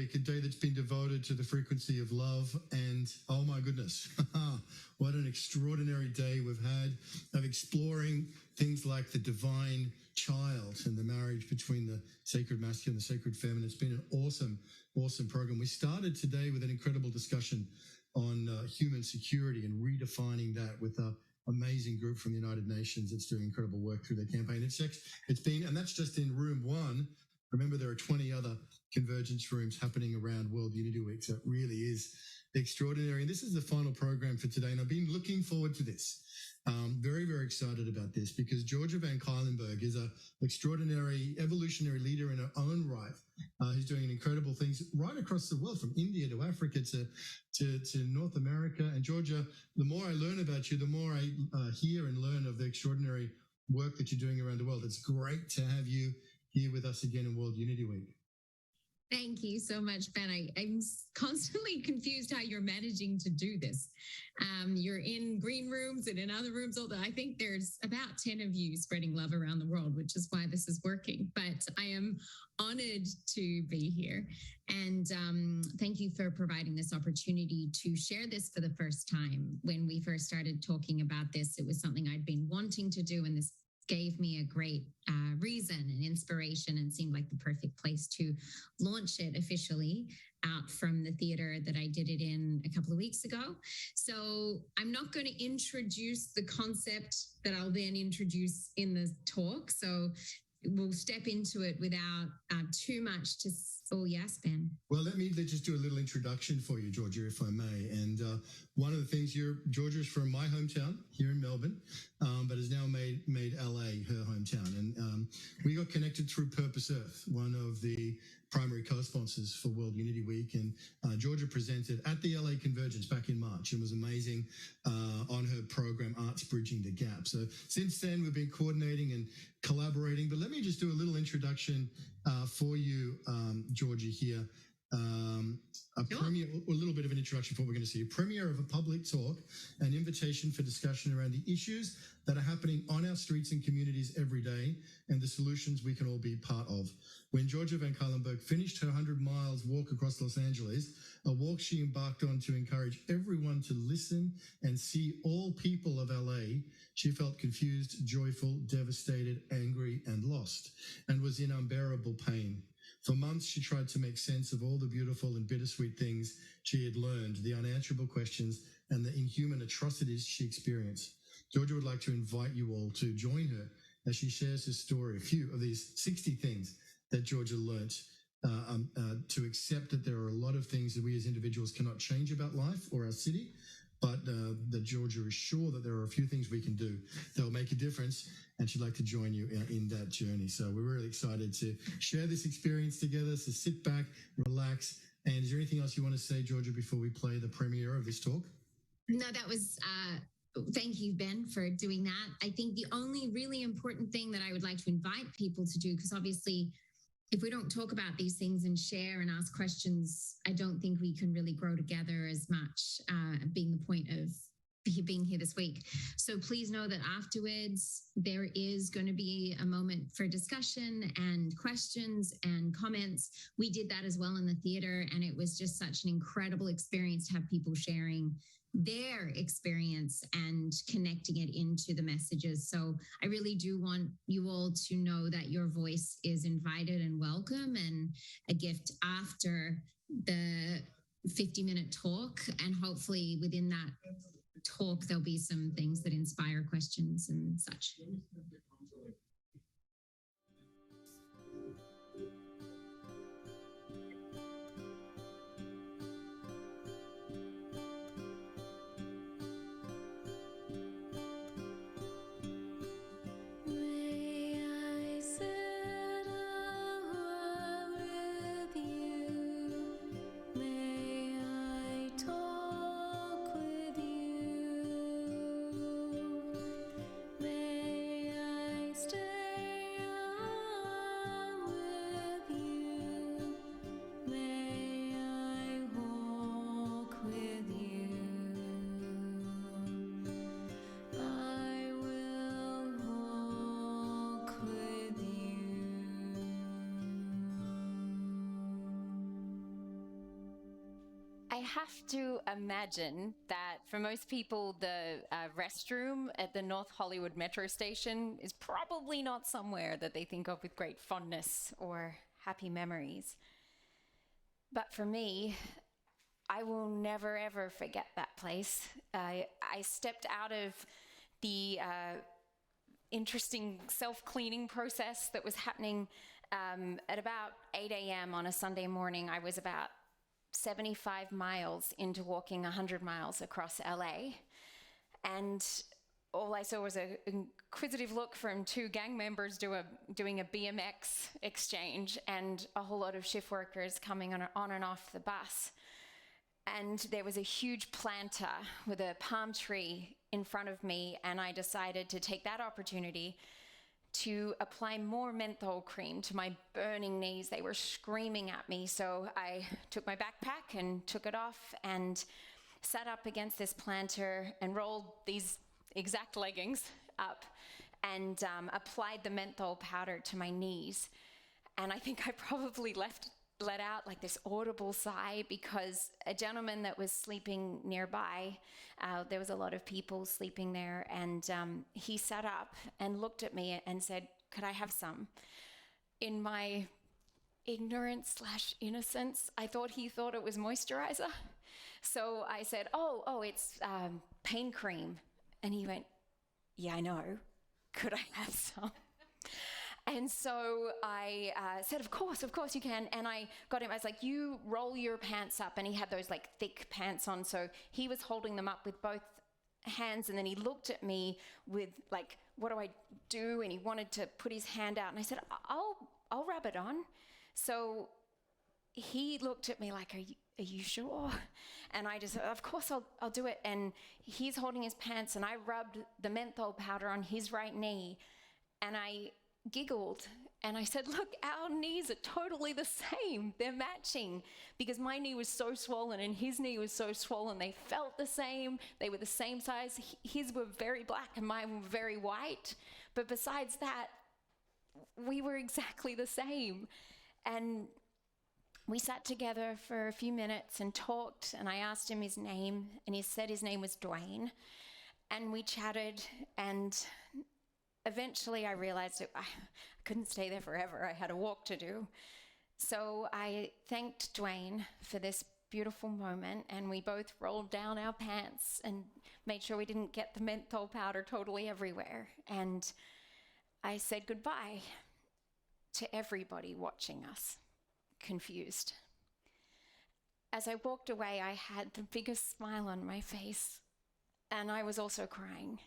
Week, a day that's been devoted to the frequency of love. And oh my goodness, what an extraordinary day we've had of exploring things like the divine child and the marriage between the sacred masculine and the sacred feminine. It's been an awesome, awesome program. We started today with an incredible discussion on human security and redefining that with an amazing group from the United Nations that's doing incredible work through their campaign. It's been, and that's just in room one. Remember, there are 20 other convergence rooms happening around World Unity Week. So it really is extraordinary. And this is the final program for today. And I've been looking forward to this. Very, very excited about this because Georgia Van Cuylenburg is an extraordinary evolutionary leader in her own right, who's doing incredible things right across the world, from India to Africa to North America. And Georgia, the more I learn about you, the more I hear and learn of the extraordinary work that you're doing around the world. It's great to have you here with us again in World Unity Week. Thank you so much, Ben. I'm constantly confused how you're managing to do this. You're in green rooms and in other rooms. Although I think there's about 10 of you spreading love around the world, which is why this is working. But I am honored to be here. And thank you for providing this opportunity to share this for the first time. When we first started talking about this, it was something I'd been wanting to do, and this gave me a great reason and inspiration and seemed like the perfect place to launch it officially out from the theater that I did it in a couple of weeks ago. So I'm not going to introduce the concept that I'll then introduce in the talk. So we'll step into it without too much to... Oh, yes, Ben. Well, let's just do a little introduction for you, Georgia, if I may. And one of the things, Georgia is from my hometown here in Melbourne, but has now made LA her hometown. And we got connected through Purpose Earth, one of the primary co-sponsors for World Unity Week. And Georgia presented at the LA Convergence back in March and was amazing on her program, Arts Bridging the Gap. So since then, we've been coordinating and collaborating. But let me just do a little introduction for you, Georgia, here. A little bit of an introduction for what we're going to see. A premiere of a public talk, an invitation for discussion around the issues that are happening on our streets and communities every day and the solutions we can all be part of. When Georgia Van Cuylenburg finished her 100 miles walk across Los Angeles, a walk she embarked on to encourage everyone to listen and see all people of LA, she felt confused, joyful, devastated, angry, and lost, and was in unbearable pain. For months, she tried to make sense of all the beautiful and bittersweet things she had learned, the unanswerable questions, and the inhuman atrocities she experienced. Georgia would like to invite you all to join her as she shares her story, a few of these 60 things that Georgia learnt, to accept that there are a lot of things that we as individuals cannot change about life or our city, but that Georgia is sure that there are a few things we can do that will make a difference, and she'd like to join you in that journey. So we're really excited to share this experience together. So sit back, relax. And is there anything else you want to say, Georgia, before we play the premiere of this talk? No, that was... Thank you, Ben, for doing that. I think the only really important thing that I would like to invite people to do, because obviously if we don't talk about these things and share and ask questions, I don't think we can really grow together as much, being the point of being here this week. So please know that afterwards there is going to be a moment for discussion and questions and comments. We did that as well in the theater, and it was just such an incredible experience to have people sharing their experience and connecting it into the messages. So I really do want you all to know that your voice is invited and welcome, and a gift after the 50-minute talk. And hopefully within that talk, there'll be some things that inspire questions and such. May I have to imagine that for most people, the restroom at the North Hollywood metro station is probably not somewhere that they think of with great fondness or happy memories. But for me, I will never ever forget that place. I stepped out of the interesting self-cleaning process that was happening at about 8 a.m. on a Sunday morning. I was about 75 miles into walking 100 miles across LA. And all I saw was an inquisitive look from two gang members doing a BMX exchange and a whole lot of shift workers coming on and off the bus. And there was a huge planter with a palm tree in front of me, and I decided to take that opportunity to apply more menthol cream to my burning knees. They were screaming at me, so I took my backpack and took it off and sat up against this planter and rolled these exact leggings up and applied the menthol powder to my knees. And I think I probably let out like this audible sigh, because a gentleman that was sleeping nearby, there was a lot of people sleeping there, and he sat up and looked at me and said, "Could I have some?" In my ignorance / innocence, I thought he thought it was moisturizer. So I said, oh, it's pain cream. And he went, "Yeah, I know. Could I have some?" And so I said, of course you can. And I got him, I was like, "You roll your pants up." And he had those like thick pants on. So he was holding them up with both hands. And then he looked at me with like, "What do I do?" And he wanted to put his hand out. And I said, I'll rub it on. So he looked at me like, are you sure? And I just said, "Of course I'll do it." And he's holding his pants, and I rubbed the menthol powder on his right knee. And I giggled and I said, "Look, our knees are totally the same. They're matching," because my knee was so swollen and his knee was so swollen. They felt the same. They were the same size. His were very black and mine were very white. But besides that, we were exactly the same. And we sat together for a few minutes and talked, and I asked him his name, and he said his name was Dwayne. And we chatted, and eventually I realized that I couldn't stay there forever. I had a walk to do. So I thanked Dwayne for this beautiful moment, and we both rolled down our pants and made sure we didn't get the menthol powder totally everywhere. And I said goodbye to everybody watching us, confused. As I walked away, I had the biggest smile on my face, and I was also crying.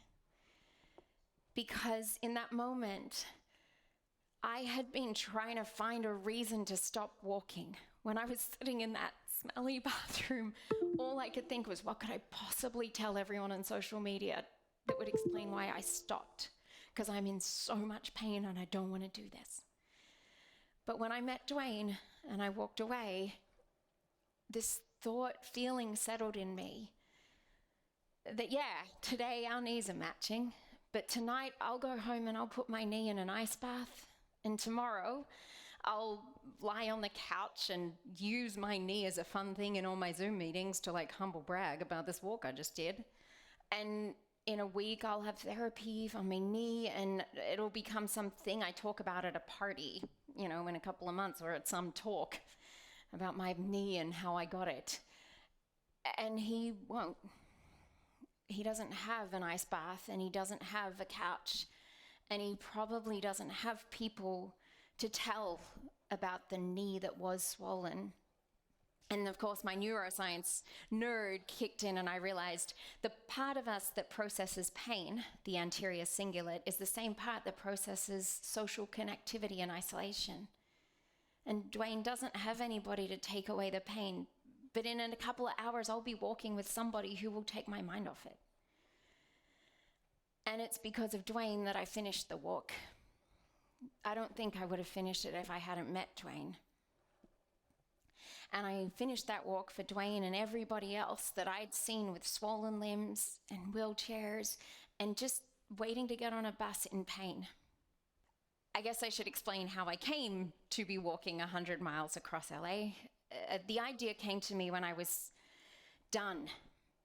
Because in that moment, I had been trying to find a reason to stop walking. When I was sitting in that smelly bathroom, all I could think was, what could I possibly tell everyone on social media that would explain why I stopped? Because I'm in so much pain and I don't want to do this. But when I met Dwayne and I walked away, this feeling settled in me that, yeah, today our knees are matching. But tonight, I'll go home and I'll put my knee in an ice bath. And tomorrow, I'll lie on the couch and use my knee as a fun thing in all my Zoom meetings to like humble brag about this walk I just did. And in a week, I'll have therapy on my knee, and it'll become something I talk about at a party, in a couple of months, or at some talk about my knee and how I got it. And he won't. He doesn't have an ice bath, and he doesn't have a couch, and he probably doesn't have people to tell about the knee that was swollen. And of course, my neuroscience nerd kicked in, and I realized the part of us that processes pain, the anterior cingulate, is the same part that processes social connectivity and isolation. And Dwayne doesn't have anybody to take away the pain, but in a couple of hours, I'll be walking with somebody who will take my mind off it. And it's because of Dwayne that I finished the walk. I don't think I would have finished it if I hadn't met Dwayne. And I finished that walk for Dwayne and everybody else that I'd seen with swollen limbs and wheelchairs and just waiting to get on a bus in pain. I guess I should explain how I came to be walking 100 miles across LA. The idea came to me when I was done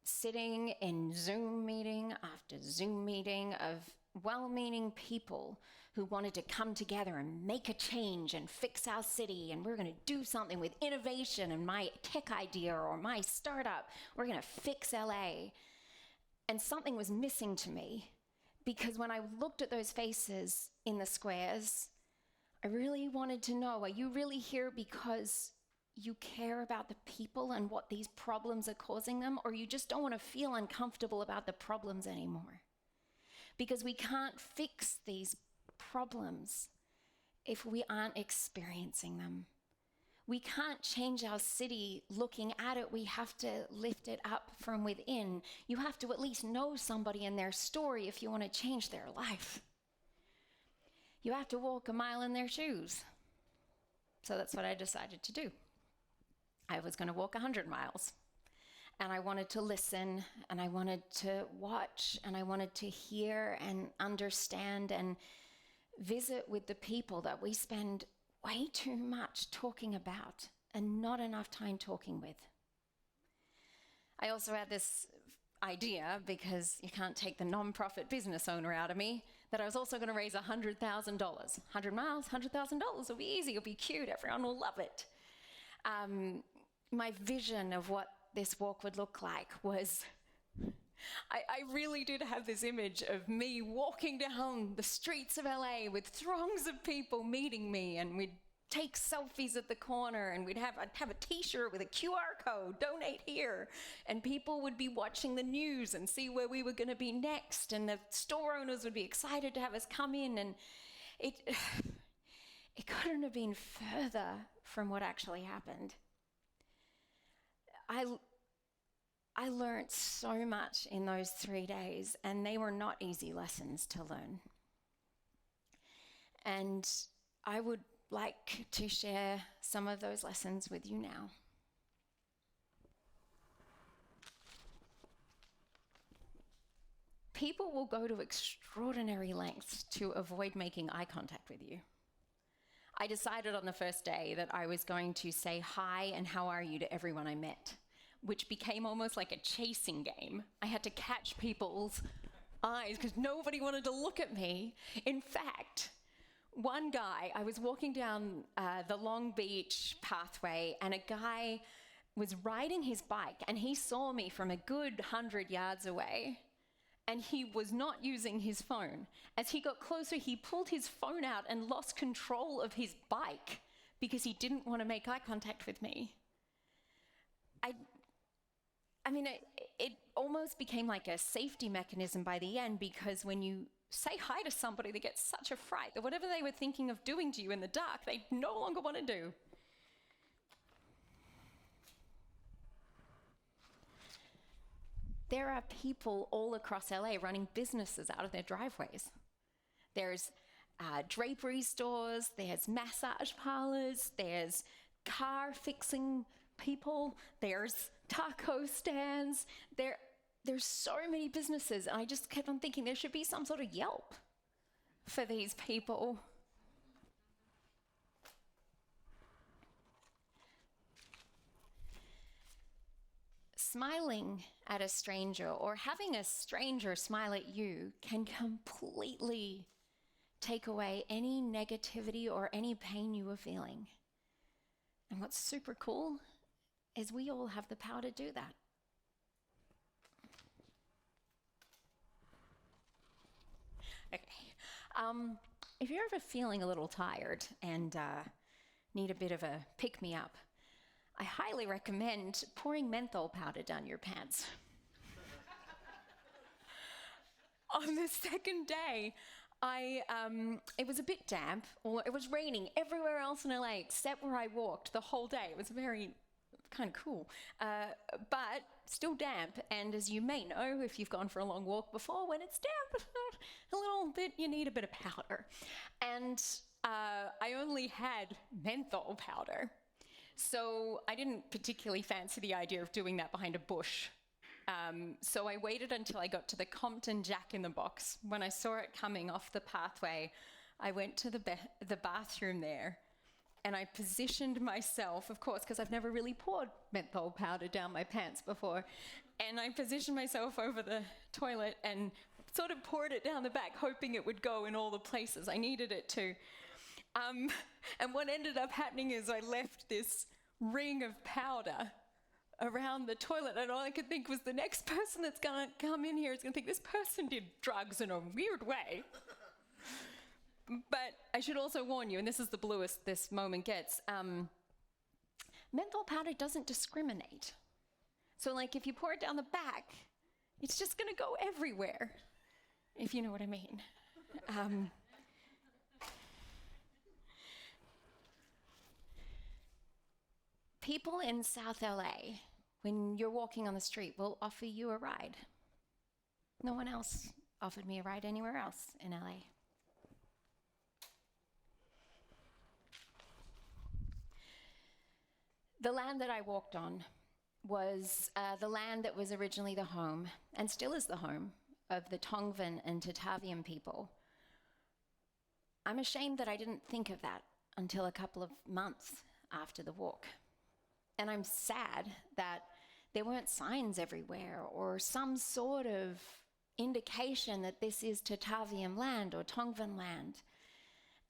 sitting in Zoom meeting after Zoom meeting of well-meaning people who wanted to come together and make a change and fix our city, and we're going to do something with innovation and my tech idea or my startup. We're going to fix LA. And something was missing to me, because when I looked at those faces in the squares, I really wanted to know, are you really here because you care about the people and what these problems are causing them, or you just don't want to feel uncomfortable about the problems anymore? Because we can't fix these problems if we aren't experiencing them. We can't change our city looking at it. We have to lift it up from within. You have to at least know somebody and their story if you want to change their life. You have to walk a mile in their shoes. So that's what I decided to do. I was going to walk 100 miles. And I wanted to listen, and I wanted to watch, and I wanted to hear and understand and visit with the people that we spend way too much talking about and not enough time talking with. I also had this idea, because you can't take the non-profit business owner out of me, that I was also going to raise $100,000. 100 miles, $100,000 will be easy, it'll be cute, everyone will love it. My vision of what this walk would look like was, I really did have this image of me walking down the streets of LA with throngs of people meeting me, and we'd take selfies at the corner, and I'd have a t-shirt with a QR code, donate here, and people would be watching the news and see where we were going to be next, and the store owners would be excited to have us come in, and it couldn't have been further from what actually happened. I learned so much in those 3 days, and they were not easy lessons to learn. And I would like to share some of those lessons with you now. People will go to extraordinary lengths to avoid making eye contact with you. I decided on the first day that I was going to say hi and how are you to everyone I met, which became almost like a chasing game. I had to catch people's eyes because nobody wanted to look at me. In fact, one guy, I was walking down the Long Beach pathway, and a guy was riding his bike, and he saw me from a good 100 yards away, and he was not using his phone. As he got closer, he pulled his phone out and lost control of his bike because he didn't want to make eye contact with me. It almost became like a safety mechanism by the end, because when you say hi to somebody, they get such a fright that whatever they were thinking of doing to you in the dark, they no longer want to do. There are people all across LA running businesses out of their driveways. There's drapery stores, there's massage parlors, there's car fixing people, there's taco stands, there's so many businesses, and I just kept on thinking there should be some sort of Yelp for these people. Smiling at a stranger or having a stranger smile at you can completely take away any negativity or any pain you were feeling. And what's super cool is we all have the power to do that. Okay. If you're ever feeling a little tired and need a bit of a pick-me-up, I highly recommend pouring menthol powder down your pants. On the second day, it was a bit damp, or it was raining everywhere else in LA except where I walked the whole day. It was very kind of cool, but still damp. And as you may know, if you've gone for a long walk before, when it's damp a little bit, you need a bit of powder. And I only had menthol powder, so I didn't particularly fancy the idea of doing that behind a bush. So I waited until I got to the Compton Jack in the Box. When I saw it coming off the pathway, I went to the bathroom there, and I positioned myself, of course, because I've never really poured menthol powder down my pants before, and I positioned myself over the toilet and sort of poured it down the back, hoping it would go in all the places I needed it to. And what ended up happening is I left this ring of powder around the toilet, and all I could think was the next person that's going to come in here is going to think this person did drugs in a weird way. But I should also warn you, and this is the bluest this moment gets, menthol powder doesn't discriminate. So like if you pour it down the back, it's just going to go everywhere, if you know what I mean. People in South LA, when you're walking on the street, will offer you a ride. No one else offered me a ride anywhere else in LA. The land that I walked on was the land that was originally the home, and still is the home, of the Tongvan and Tataviam people. I'm ashamed that I didn't think of that until a couple of months after the walk. And I'm sad that there weren't signs everywhere or some sort of indication that this is Tataviam land or Tongvan land.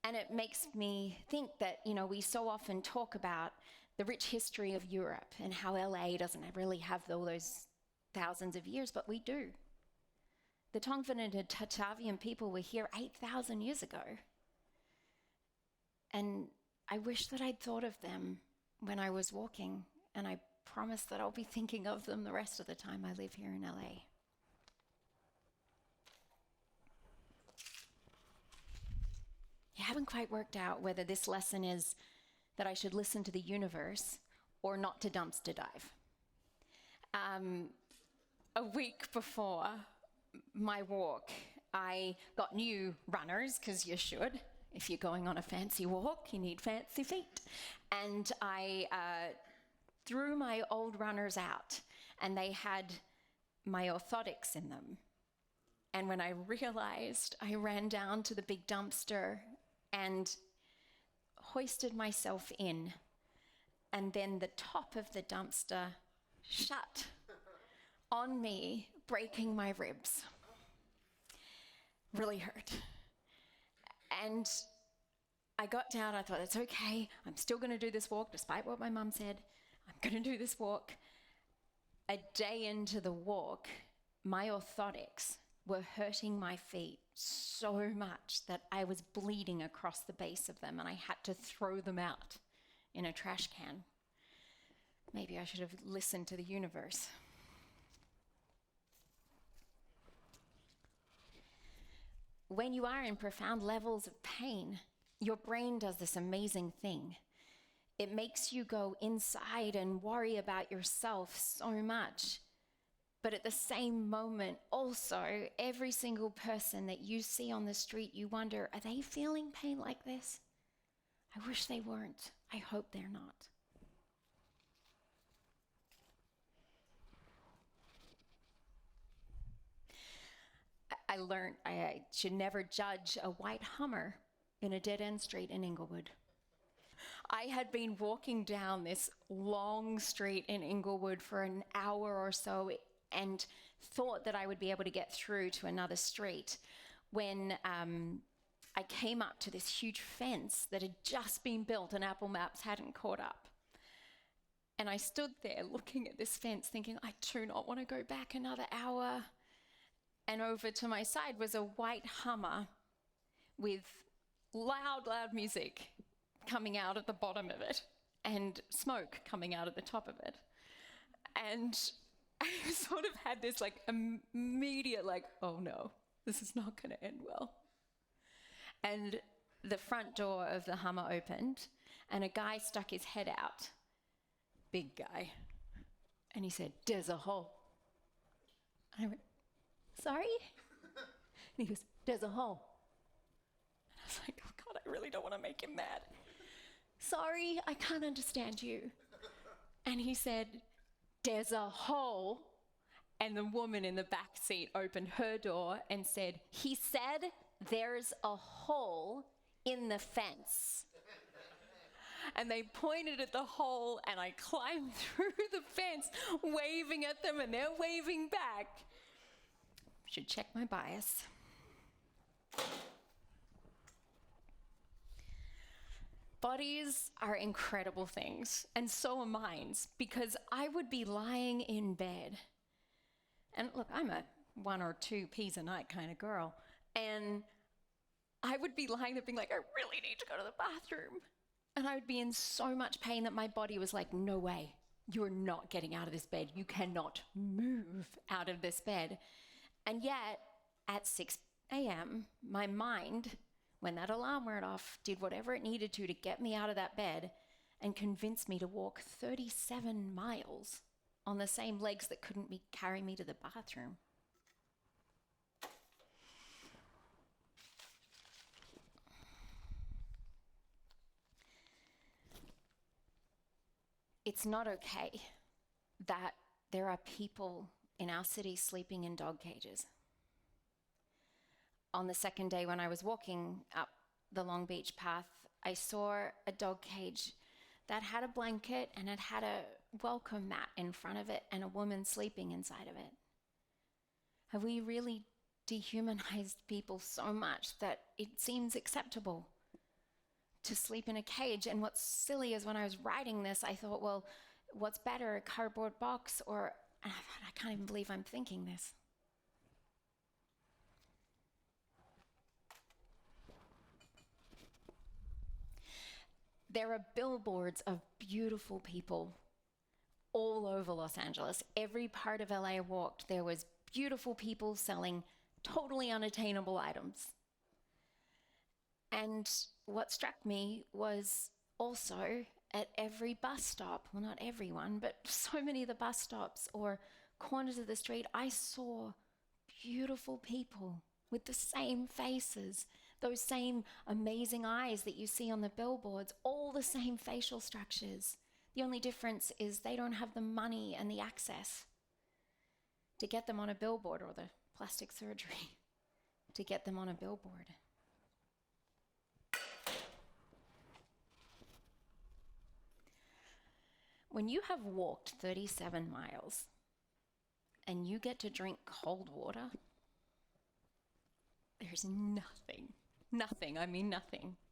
And it makes me think that, we so often talk about the rich history of Europe and how LA doesn't really have all those thousands of years, but we do. The Tongvan and Tataviam people were here 8,000 years ago. And I wish that I'd thought of them when I was walking, and I promise that I'll be thinking of them the rest of the time I live here in LA. You haven't quite worked out whether this lesson is that I should listen to the universe or not to dumpster dive. A week before my walk, I got new runners, because you should. If you're going on a fancy walk, you need fancy feet. And I threw my old runners out, and they had my orthotics in them. And when I realized, I ran down to the big dumpster and hoisted myself in, and then the top of the dumpster shut on me, breaking my ribs. Really hurt. And I got down, I thought, it's okay, I'm still going to do this walk, despite what my mum said. I'm going to do this walk. A day into the walk, my orthotics were hurting my feet so much that I was bleeding across the base of them, and I had to throw them out in a trash can. Maybe I should have listened to the universe. When you are in profound levels of pain, your brain does this amazing thing. It makes you go inside and worry about yourself so much. But at the same moment, also, every single person that you see on the street, you wonder, are they feeling pain like this? I wish they weren't. I hope they're not. I learned I should never judge a white Hummer in a dead-end street in Inglewood. I had been walking down this long street in Inglewood for an hour or so and thought that I would be able to get through to another street when I came up to this huge fence that had just been built and Apple Maps hadn't caught up. And I stood there looking at this fence thinking, I do not want to go back another hour. And over to my side was a white Hummer with loud music coming out at the bottom of it and smoke coming out at the top of it. And I sort of had this immediate oh no, this is not going to end well. And the front door of the Hummer opened and a guy stuck his head out, big guy, and he said, "There's a hole." And I went, "Sorry?" And he goes, "There's a hole." And I was like, oh God, I really don't want to make him mad. "Sorry, I can't understand you." And he said, "There's a hole." And the woman in the back seat opened her door and said, "He said there's a hole in the fence." and they pointed at the hole, and I climbed through the fence, waving at them, and they're waving back. Should check my bias. Bodies are incredible things, and so are minds, because I would be lying in bed. And look, I'm a 1 or 2 peas a night kind of girl. And I would be lying there being like, I really need to go to the bathroom. And I would be in so much pain that my body was like, no way, you're not getting out of this bed. You cannot move out of this bed. And yet, at 6 a.m., my mind, when that alarm went off, did whatever it needed to get me out of that bed and convince me to walk 37 miles on the same legs that couldn't carry me to the bathroom. It's not okay that there are people in our city sleeping in dog cages. On the second day when I was walking up the Long Beach path, I saw a dog cage that had a blanket and it had a welcome mat in front of it and a woman sleeping inside of it. Have we really dehumanized people so much that it seems acceptable to sleep in a cage? And what's silly is when I was writing this, I thought, well, what's better, a cardboard box or, and I thought, I can't even believe I'm thinking this. There are billboards of beautiful people all over Los Angeles. Every part of LA I walked, there was beautiful people selling totally unattainable items. And what struck me was also at every bus stop, well, not everyone, but so many of the bus stops or corners of the street, I saw beautiful people with the same faces, those same amazing eyes that you see on the billboards, all the same facial structures. The only difference is they don't have the money and the access to get them on a billboard, or the plastic surgery to get them on a billboard. When you have walked 37 miles and you get to drink cold water, there's nothing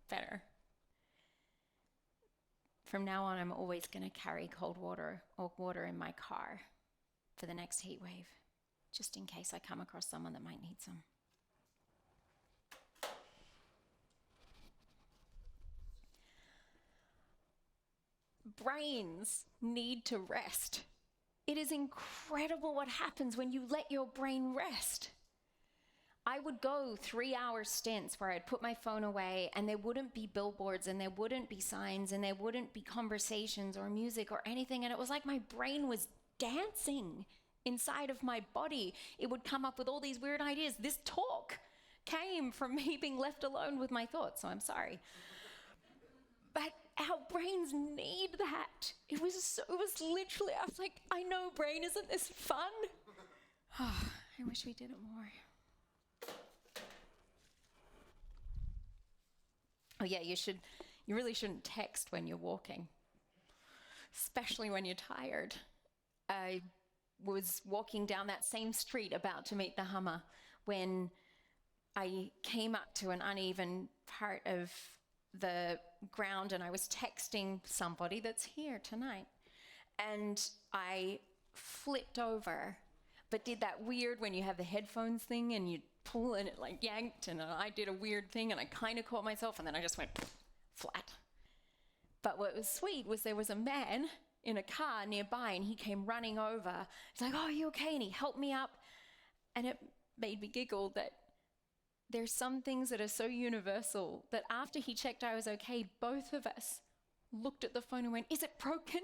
better. From now on, I'm always going to carry cold water or water in my car for the next heat wave, just in case I come across someone that might need some. Brains need to rest. It is incredible what happens when you let your brain rest. I would go 3-hour stints where I'd put my phone away and there wouldn't be billboards and there wouldn't be signs and there wouldn't be conversations or music or anything. And it was like my brain was dancing inside of my body. It would come up with all these weird ideas. This talk came from me being left alone with my thoughts, so I'm sorry. But our brains need that. It was literally, I was like, I know, brain, isn't this fun? Oh, I wish we did it more. Oh yeah, you really shouldn't text when you're walking, especially when you're tired. I was walking down that same street about to meet the Hummer when I came up to an uneven part of the ground and I was texting somebody that's here tonight. And I flipped over, but did that weird when you have the headphones thing and you pull and it like yanked, and I did a weird thing and I kind of caught myself and then I just went flat. But what was sweet was there was a man in a car nearby and he came running over. He's like, oh, are you okay? And he helped me up. And it made me giggle that there's some things that are so universal that after he checked I was okay, both of us looked at the phone and went, is it broken?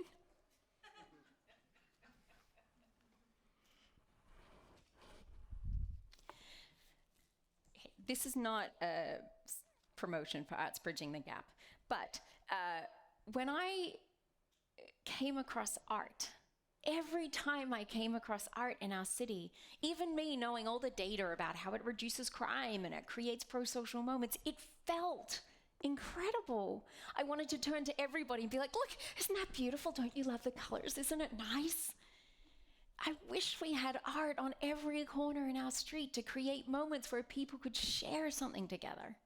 This is not a promotion for Arts Bridging the Gap, but when I came across art, every time I came across art in our city, even me knowing all the data about how it reduces crime and it creates pro-social moments, it felt incredible. I wanted to turn to everybody and be like, look, isn't that beautiful? Don't you love the colors? Isn't it nice? I wish we had art on every corner in our street to create moments where people could share something together.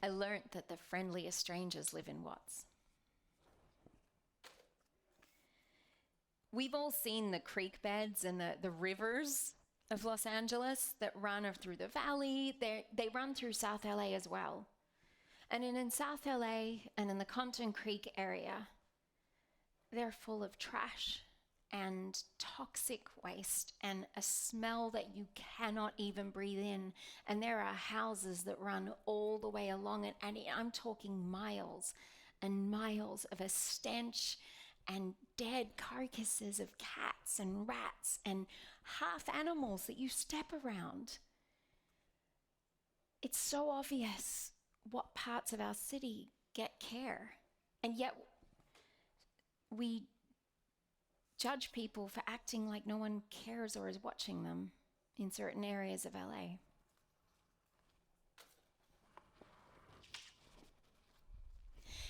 I learned that the friendliest strangers live in Watts. We've all seen the creek beds and the rivers of Los Angeles that run through the valley. They run through South LA as well. And in South LA and in the Compton Creek area, they're full of trash and toxic waste and a smell that you cannot even breathe in. And there are houses that run all the way along it. And I'm talking miles and miles of a stench and dead carcasses of cats and rats and half animals that you step around. It's so obvious what parts of our city get care. And yet we judge people for acting like no one cares or is watching them in certain areas of LA.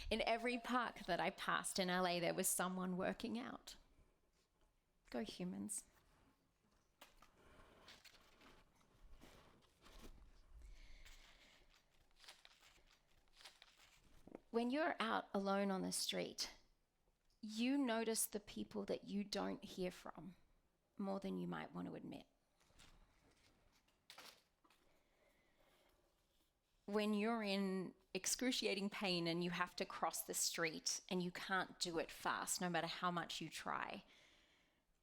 In every park that I passed in LA, there was someone working out. Go humans. When you're out alone on the street, you notice the people that you don't hear from more than you might want to admit. When you're in excruciating pain and you have to cross the street and you can't do it fast, no matter how much you try,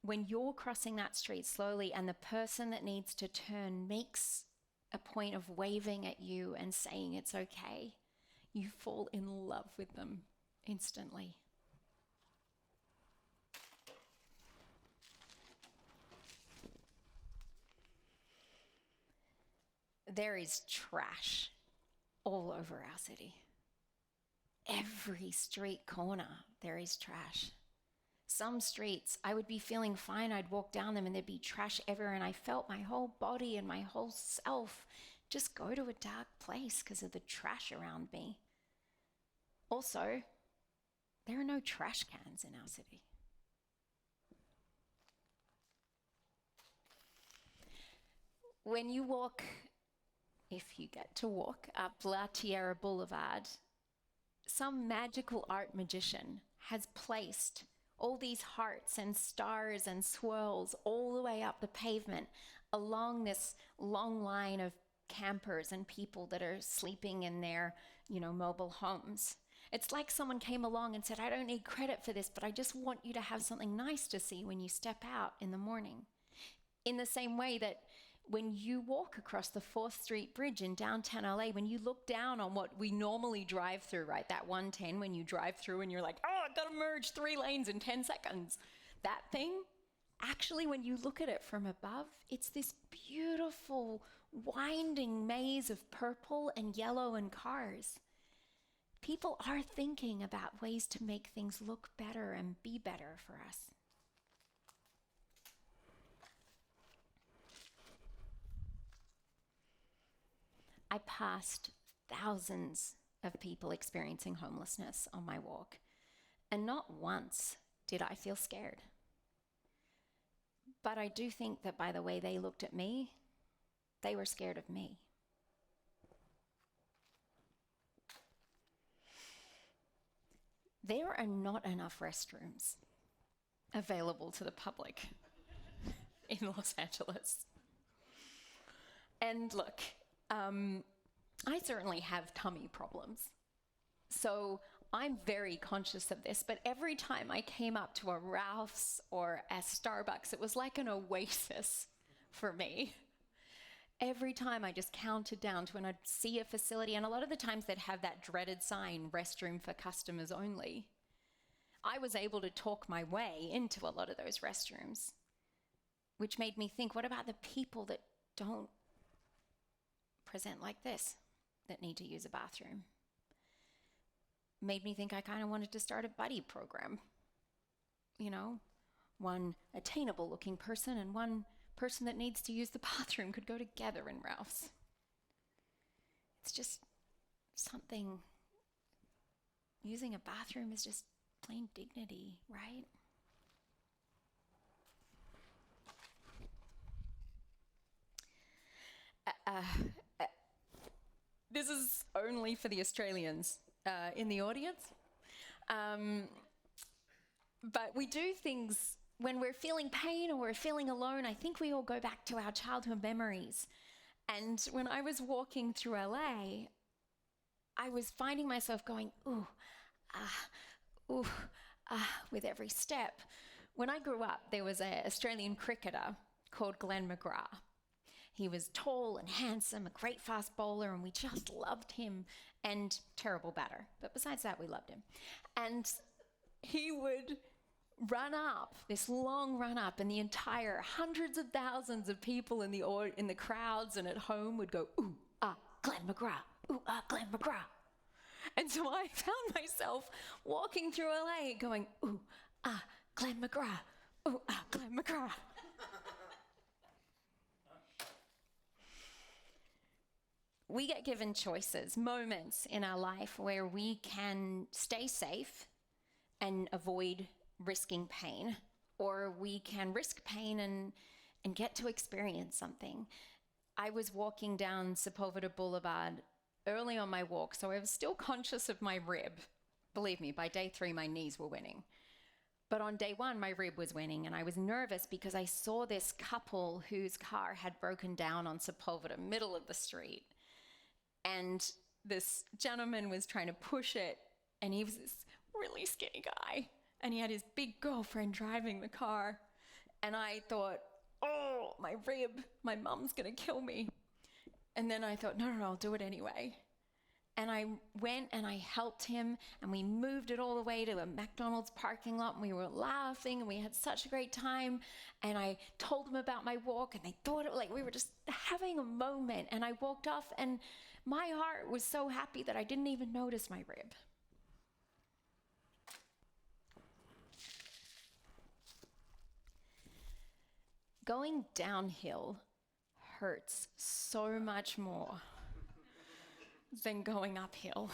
when you're crossing that street slowly and the person that needs to turn makes a point of waving at you and saying it's okay, you fall in love with them instantly. There is trash all over our city. Every street corner, there is trash. Some streets, I would be feeling fine, I'd walk down them and there'd be trash everywhere, and I felt my whole body and my whole self just go to a dark place because of the trash around me. Also, there are no trash cans in our city. When you walk, if you get to walk up La Tierra Boulevard, some magical art magician has placed all these hearts and stars and swirls all the way up the pavement along this long line of campers and people that are sleeping in their, mobile homes. It's like someone came along and said, I don't need credit for this, but I just want you to have something nice to see when you step out in the morning. In the same way that when you walk across the 4th Street Bridge in downtown LA, when you look down on what we normally drive through, right, that 110, when you drive through and you're like, oh, I've got to merge 3 lanes in 10 seconds. That thing, actually, when you look at it from above, it's this beautiful, winding maze of purple and yellow and cars. People are thinking about ways to make things look better and be better for us. I passed thousands of people experiencing homelessness on my walk, and not once did I feel scared. But I do think that by the way they looked at me, they were scared of me. There are not enough restrooms available to the public in Los Angeles. And look, I certainly have tummy problems. So I'm very conscious of this, but every time I came up to a Ralph's or a Starbucks, it was like an oasis for me. Every time I just counted down to when I'd see a facility, and a lot of the times they'd have that dreaded sign, restroom for customers only. I was able to talk my way into a lot of those restrooms, which made me think, what about the people that don't present like this, that need to use a bathroom? Made me think I kind of wanted to start a buddy program. One attainable looking person and one person that needs to use the bathroom could go together in Ralph's. It's just something. Using a bathroom is just plain dignity, right? This is only for the Australians in the audience. But we do things when we're feeling pain or we're feeling alone. I think we all go back to our childhood memories. And when I was walking through LA, I was finding myself going, ooh, with every step. When I grew up, there was an Australian cricketer called Glenn McGrath. He was tall and handsome, a great fast bowler, and we just loved him, and terrible batter. But besides that, we loved him. And he would run up, this long run up, and the entire hundreds of thousands of people in the crowds and at home would go, ooh, Glenn McGrath, ooh, Glenn McGrath. And so I found myself walking through LA going, ooh, Glenn McGrath, ooh, Glenn McGrath. We get given choices, moments in our life where we can stay safe and avoid risking pain, or we can risk pain and get to experience something. I was walking down Sepulveda Boulevard early on my walk, so I was still conscious of my rib. Believe me, by day 3, my knees were winning. But on day 1, my rib was winning, and I was nervous because I saw this couple whose car had broken down on Sepulveda, middle of the street. And this gentleman was trying to push it, and he was this really skinny guy, and he had his big girlfriend driving the car. And I thought, oh, my rib, my mum's gonna kill me. And then I thought, no, I'll do it anyway. And I went and I helped him, and we moved it all the way to a McDonald's parking lot, and we were laughing, and we had such a great time. And I told them about my walk, and they thought it like we were just having a moment. And I walked off, and my heart was so happy that I didn't even notice my rib. Going downhill hurts so much more than going uphill,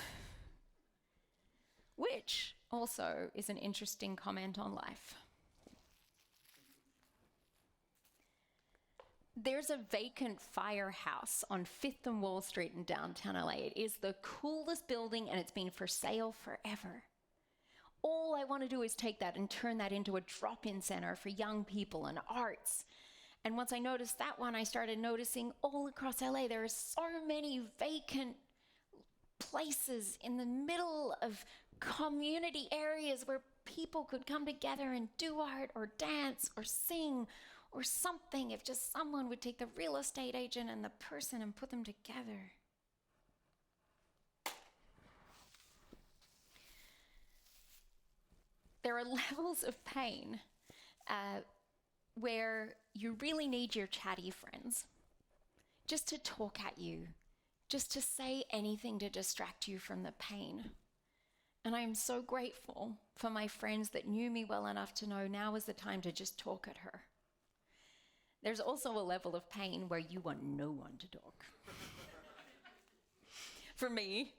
which also is an interesting comment on life. There's a vacant firehouse on 5th and Wall Street in downtown LA. It is the coolest building, and it's been for sale forever. All I want to do is take that and turn that into a drop-in center for young people and arts. And once I noticed that one, I started noticing all across LA, there are so many vacant places in the middle of community areas where people could come together and do art or dance or sing or something if just someone would take the real estate agent and the person and put them together. There are levels of pain where you really need your chatty friends just to talk at you, just to say anything to distract you from the pain. And I am so grateful for my friends that knew me well enough to know now is the time to just talk at her. There's also a level of pain where you want no one to talk. For me,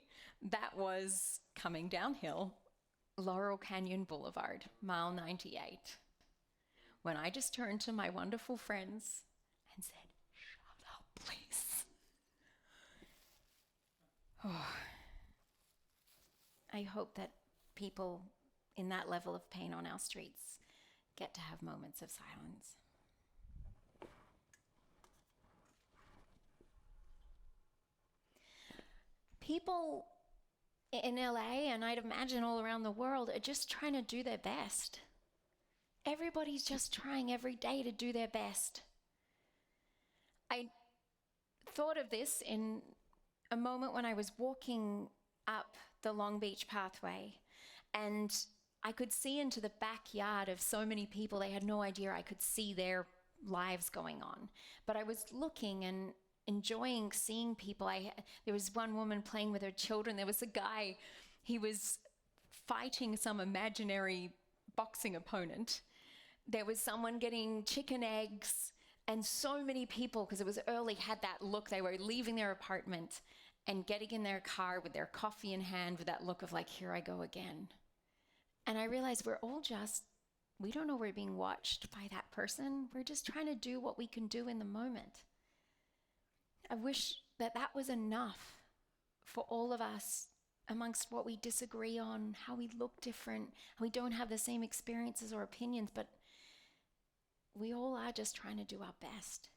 that was coming downhill Laurel Canyon Boulevard, mile 98, when I just turned to my wonderful friends and said, "Shut up, please." Oh. I hope that people in that level of pain on our streets get to have moments of silence. People in LA, and I'd imagine all around the world, are just trying to do their best. Everybody's just trying every day to do their best. I thought of this in a moment when I was walking up the Long Beach pathway, and I could see into the backyard of so many people. They had no idea I could see their lives going on. But I was looking and enjoying seeing people. There was one woman playing with her children. There was a guy, he was fighting some imaginary boxing opponent. There was someone getting chicken eggs. And so many people, because it was early, had that look. They were leaving their apartment and getting in their car with their coffee in hand with that look of like, here I go again. And I realized we don't know we're being watched by that person. We're just trying to do what we can do in the moment. I wish that was enough for all of us, amongst what we disagree on, how we look different, how we don't have the same experiences or opinions, but we all are just trying to do our best.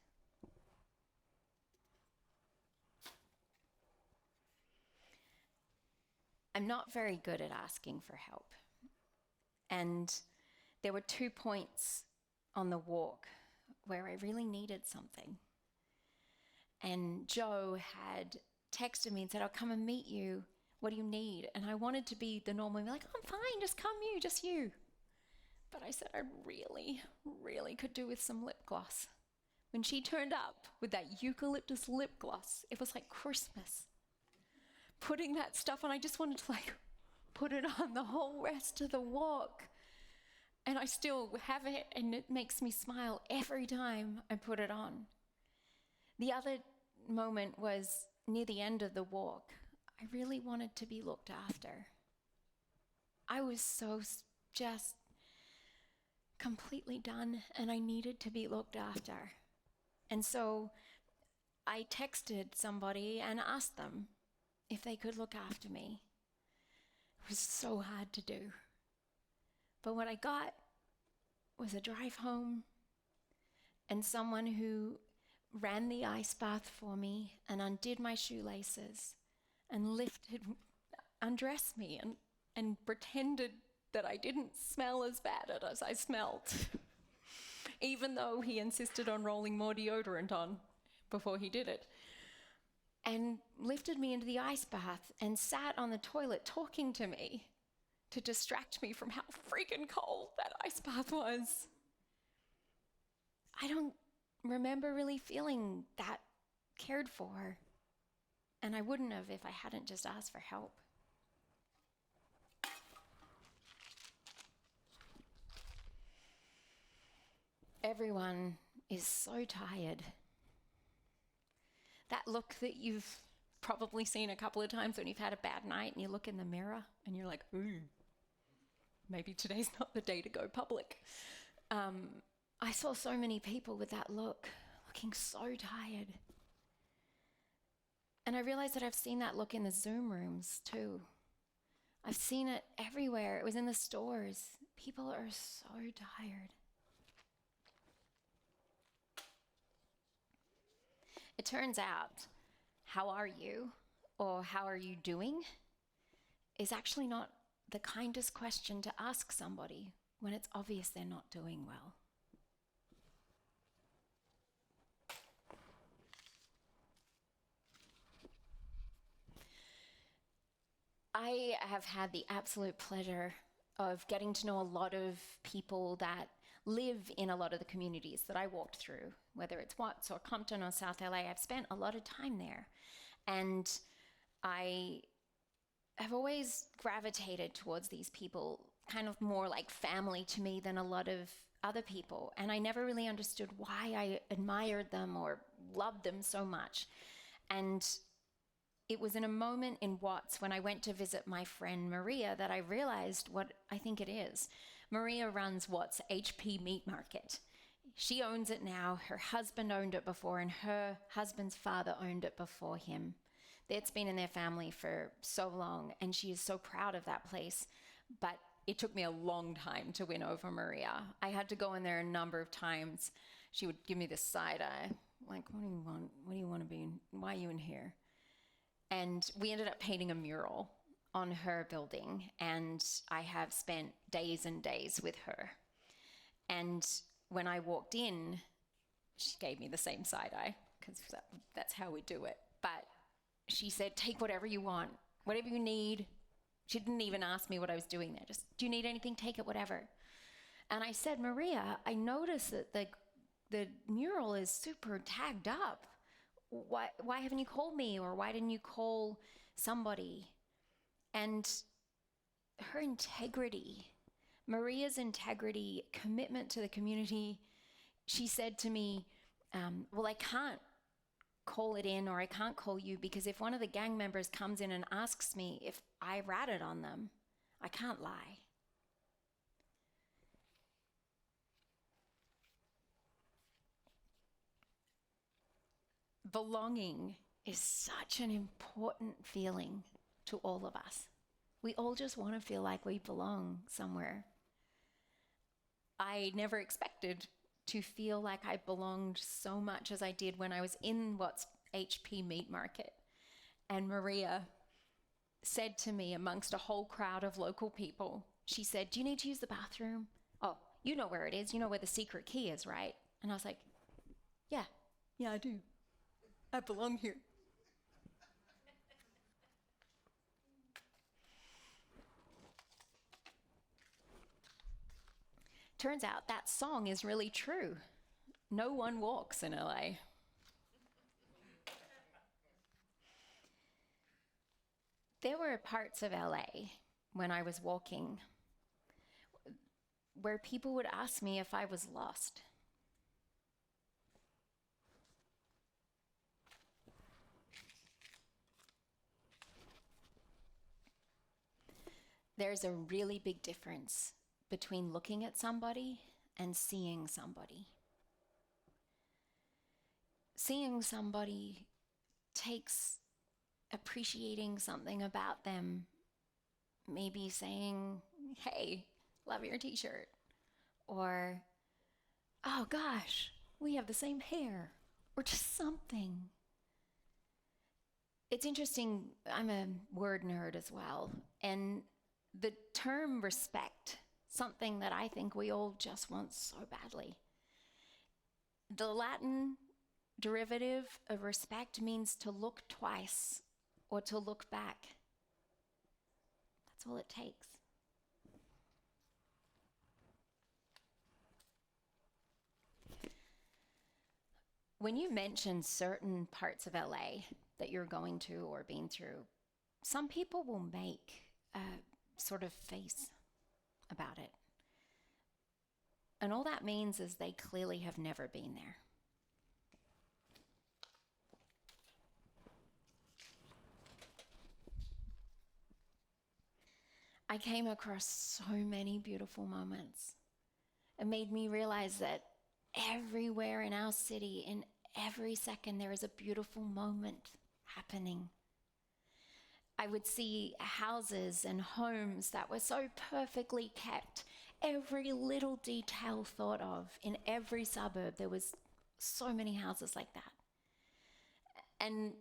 I'm not very good at asking for help. And there were 2 points on the walk where I really needed something. And Joe had texted me and said, I'll come and meet you. What do you need? And I wanted to be the normal, like, I'm fine, just come you, just you. But I said I really, really could do with some lip gloss. When she turned up with that eucalyptus lip gloss, it was like Christmas. Putting that stuff on, I just wanted to like put it on the whole rest of the walk. And I still have it, and it makes me smile every time I put it on. The other moment was near the end of the walk. I really wanted to be looked after. I was so just completely done, and I needed to be looked after. And so I texted somebody and asked them if they could look after me. It was so hard to do. But what I got was a drive home and someone who ran the ice bath for me and undid my shoelaces and undressed me and pretended that I didn't smell as bad as I smelled, even though he insisted on rolling more deodorant on before he did it, and lifted me into the ice bath and sat on the toilet talking to me to distract me from how freaking cold that ice bath was. I don't remember really feeling that cared for, and I wouldn't have if I hadn't just asked for help. Everyone is so tired. That look that you've probably seen a couple of times when you've had a bad night and you look in the mirror and you're like, ooh, maybe today's not the day to go public. I saw so many people with that look, looking so tired. And I realized that I've seen that look in the Zoom rooms too. I've seen it everywhere. It was in the stores. People are so tired. It turns out, how are you, or how are you doing, is actually not the kindest question to ask somebody when it's obvious they're not doing well. I have had the absolute pleasure of getting to know a lot of people that live in a lot of the communities that I walked through, whether it's Watts or Compton or South LA. I've spent a lot of time there. And I have always gravitated towards these people, kind of more like family to me than a lot of other people. And I never really understood why I admired them or loved them so much. And it was in a moment in Watts when I went to visit my friend Maria that I realized what I think it is. Maria runs Watts HP Meat Market. She owns it now. Her husband owned it before, and her husband's father owned it before him. It's been in their family for so long, and she is so proud of that place. But it took me a long time to win over Maria. I had to go in there a number of times. She would give me this side eye, like, what do you want? What do you want to be in? Why are you in here? And we ended up painting a mural on her building, and I have spent days and days with her. And when I walked in, she gave me the same side eye, because that's how we do it. But she said, take whatever you want, whatever you need. She didn't even ask me what I was doing there. Just, do you need anything? Take it, whatever. And I said, Maria, I noticed that the mural is super tagged up. Why haven't you called me, or why didn't you call somebody? And her integrity, Maria's integrity, commitment to the community, she said to me, well, I can't call it in, or I can't call you, because if one of the gang members comes in and asks me if I ratted on them, I can't lie. Belonging is such an important feeling to all of us. We all just want to feel like we belong somewhere. I never expected to feel like I belonged so much as I did when I was in what's HP Meat Market. And Maria said to me, amongst a whole crowd of local people, she said, "Do you need to use the bathroom? Oh, you know where it is. You know where the secret key is, right?" And I was like, yeah, I do. I belong here. Turns out that song is really true. No one walks in LA. There were parts of LA when I was walking where people would ask me if I was lost. There's a really big difference between looking at somebody and seeing somebody. Seeing somebody takes appreciating something about them, maybe saying, "Hey, love your t-shirt," or, "Oh gosh, we have the same hair," or just something. It's interesting, I'm a word nerd as well, and the term respect, something that I think we all just want so badly. The Latin derivative of respect means to look twice or to look back. That's all it takes. When you mention certain parts of LA that you're going to or been through, some people will make a sort of face about it. And all that means is they clearly have never been there. I came across so many beautiful moments. It made me realize that everywhere in our city, in every second, there is a beautiful moment happening. I would see houses and homes that were so perfectly kept, every little detail thought of. In every suburb, there was so many houses like that. And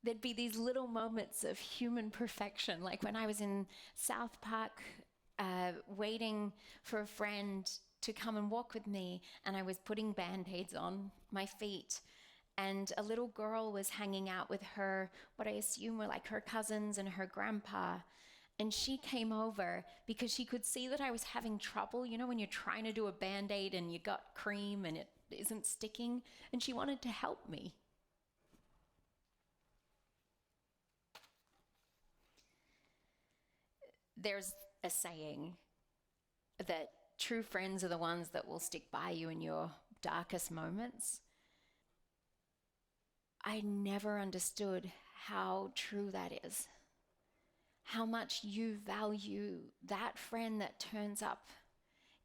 there'd be these little moments of human perfection, like when I was in South Park waiting for a friend to come and walk with me, and I was putting Band-Aids on my feet, and a little girl was hanging out with her, what I assume were like her cousins and her grandpa, and she came over because she could see that I was having trouble, you know, when you're trying to do a Band-Aid and you got cream and it isn't sticking, and she wanted to help me. There's a saying that true friends are the ones that will stick by you in your darkest moments. I never understood how true that is. How much you value that friend that turns up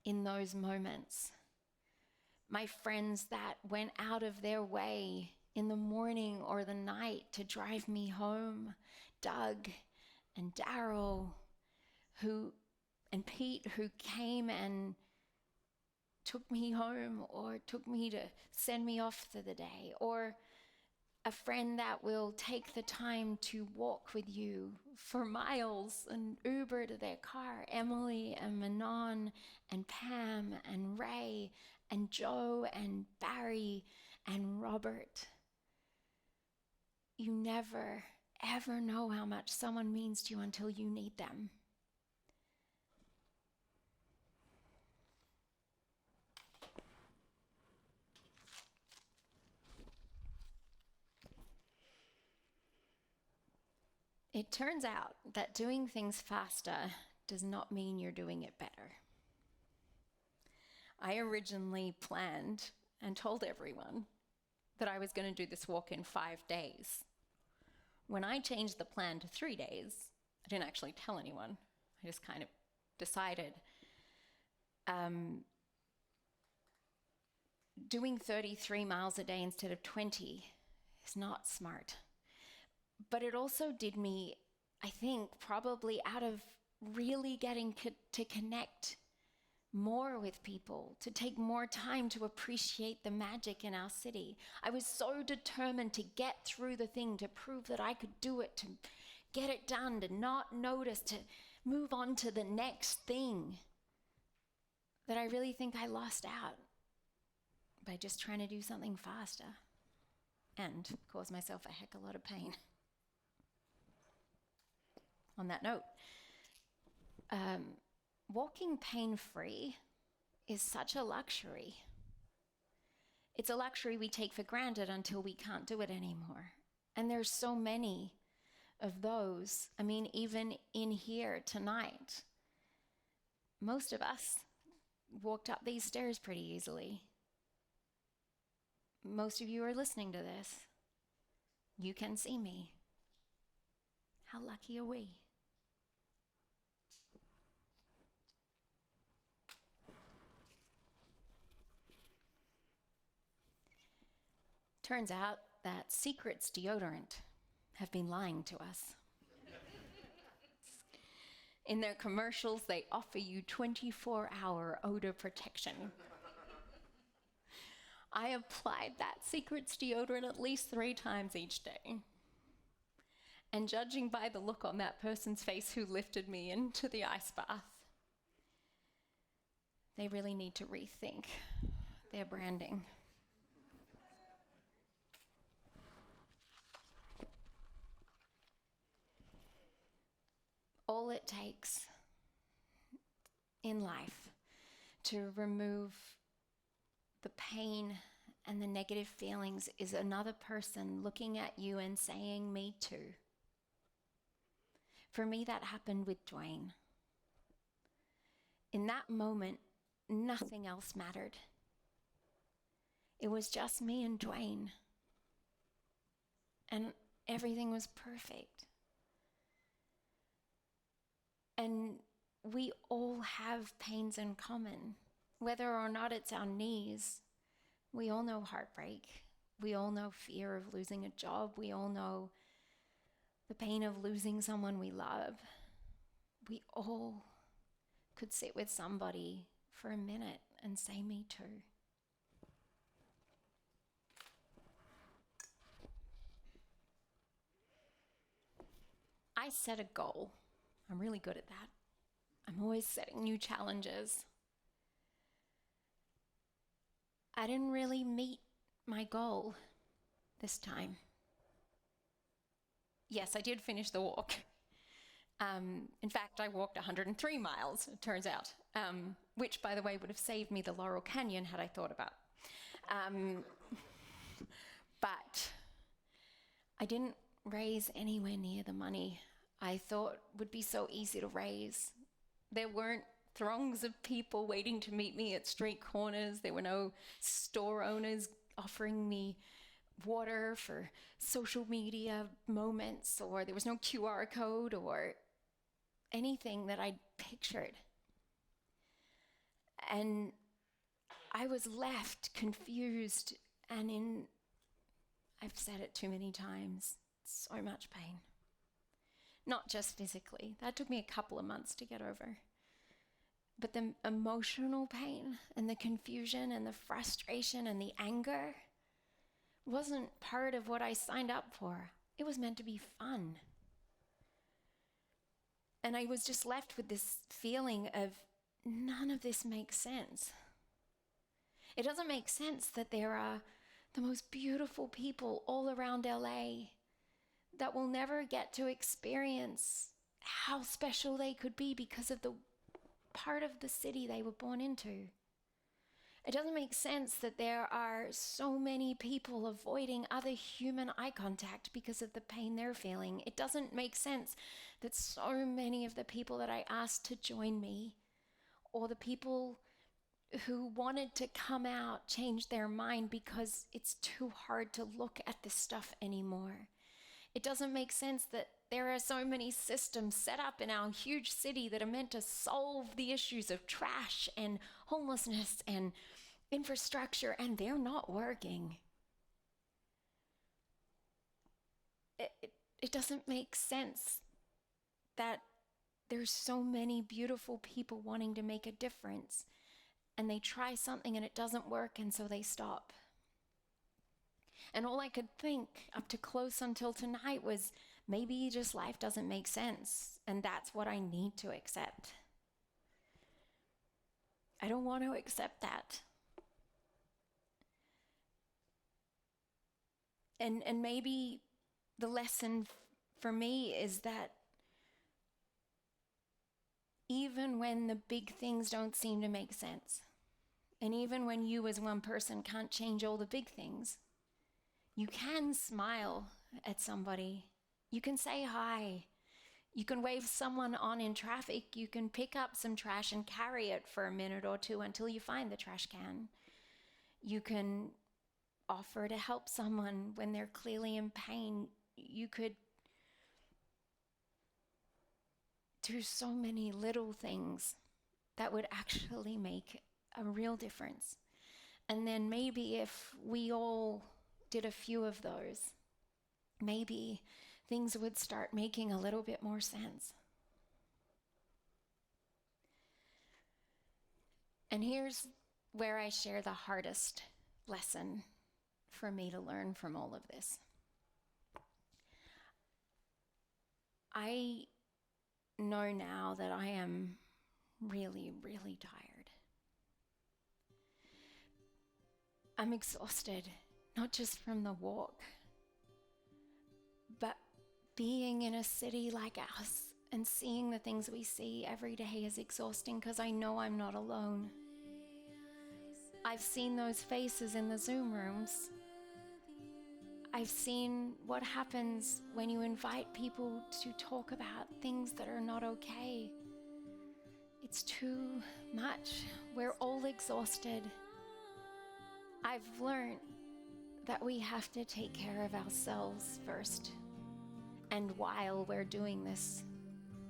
in those moments. My friends that went out of their way in the morning or the night to drive me home. Doug and Daryl, and Pete, who came and took me home or took me to send me off for the day, or a friend that will take the time to walk with you for miles and Uber to their car. Emily and Manon and Pam and Ray and Joe and Barry and Robert. You never, ever know how much someone means to you until you need them. It turns out that doing things faster does not mean you're doing it better. I originally planned and told everyone that I was going to do this walk in 5 days. When I changed the plan to 3 days, I didn't actually tell anyone. I just kind of decided. Doing 33 miles a day instead of 20 is not smart. But it also did me, I think, probably out of really getting to connect more with people, to take more time to appreciate the magic in our city. I was so determined to get through the thing, to prove that I could do it, to get it done, to not notice, to move on to the next thing, that I really think I lost out by just trying to do something faster and cause myself a heck of a lot of pain. On that note, walking pain-free is such a luxury. It's a luxury we take for granted until we can't do it anymore. And there's so many of those. I mean, even in here tonight, most of us walked up these stairs pretty easily. Most of you are listening to this. You can see me. How lucky are we? Turns out that Secret's deodorant have been lying to us. In their commercials, they offer you 24-hour odor protection. I applied that Secret's deodorant at least 3 times each day. And judging by the look on that person's face who lifted me into the ice bath, they really need to rethink their branding. All it takes in life to remove the pain and the negative feelings is another person looking at you and saying, "Me too." For me, that happened with Dwayne. In that moment, nothing else mattered. It was just me and Dwayne. And everything was perfect. And we all have pains in common. Whether or not it's our knees, we all know heartbreak. We all know fear of losing a job. We all know the pain of losing someone we love. We all could sit with somebody for a minute and say, "Me too." I set a goal. I'm really good at that. I'm always setting new challenges. I didn't really meet my goal this time. Yes, I did finish the walk. In fact, I walked 103 miles, it turns out, which, by the way, would have saved me the Laurel Canyon had I thought about. But I didn't raise anywhere near the money I thought would be so easy to raise. There weren't throngs of people waiting to meet me at street corners. There were no store owners offering me water for social media moments, or there was no QR code or anything that I'd pictured. And I was left confused and I've said it too many times, so much pain. Not just physically. That took me a couple of months to get over. But the emotional pain and the confusion and the frustration and the anger wasn't part of what I signed up for. It was meant to be fun. And I was just left with this feeling of none of this makes sense. It doesn't make sense that there are the most beautiful people all around LA that will never get to experience how special they could be because of the part of the city they were born into. It doesn't make sense that there are so many people avoiding other human eye contact because of the pain they're feeling. It doesn't make sense that so many of the people that I asked to join me, or the people who wanted to come out changed their mind because it's too hard to look at this stuff anymore. It doesn't make sense that there are so many systems set up in our huge city that are meant to solve the issues of trash and homelessness and infrastructure, and they're not working. It doesn't make sense that there's so many beautiful people wanting to make a difference, and they try something and it doesn't work, and so they stop. And all I could think up to close until tonight was, maybe just life doesn't make sense, and that's what I need to accept. I don't want to accept that. And maybe the lesson for me is that even when the big things don't seem to make sense, and even when you as one person can't change all the big things, you can smile at somebody. You can say hi. You can wave someone on in traffic. You can pick up some trash and carry it for a minute or two until you find the trash can. You can offer to help someone when they're clearly in pain. You could do so many little things that would actually make a real difference. And then maybe if we all did a few of those, maybe things would start making a little bit more sense. And here's where I share the hardest lesson for me to learn from all of this. I know now that I am really, really tired. I'm exhausted, not just from the walk, but being in a city like ours and seeing the things we see every day is exhausting because I know I'm not alone. I've seen those faces in the Zoom rooms. I've seen what happens when you invite people to talk about things that are not okay. It's too much. We're all exhausted. I've learned that we have to take care of ourselves first. And while we're doing this,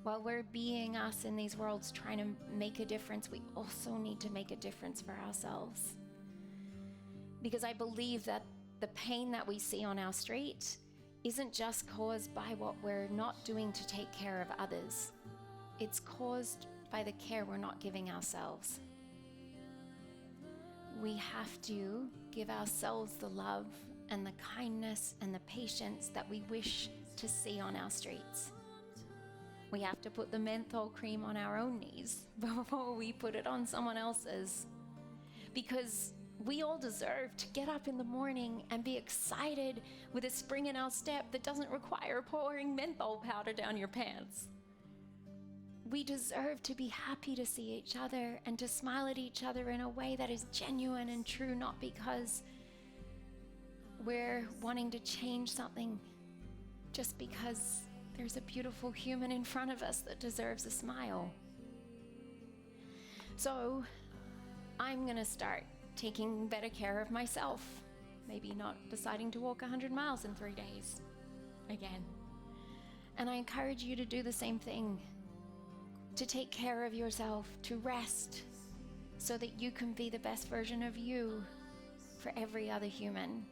while we're being us in these worlds trying to make a difference, we also need to make a difference for ourselves. Because I believe that the pain that we see on our street isn't just caused by what we're not doing to take care of others. It's caused by the care we're not giving ourselves. We have to give ourselves the love and the kindness and the patience that we wish to see on our streets. We have to put the menthol cream on our own knees before we put it on someone else's. Because we all deserve to get up in the morning and be excited with a spring in our step that doesn't require pouring menthol powder down your pants. We deserve to be happy to see each other and to smile at each other in a way that is genuine and true, not because we're wanting to change something, just because there's a beautiful human in front of us that deserves a smile. So I'm gonna start taking better care of myself. Maybe not deciding to walk 100 miles in 3 days again. And I encourage you to do the same thing, to take care of yourself, to rest, so that you can be the best version of you for every other human.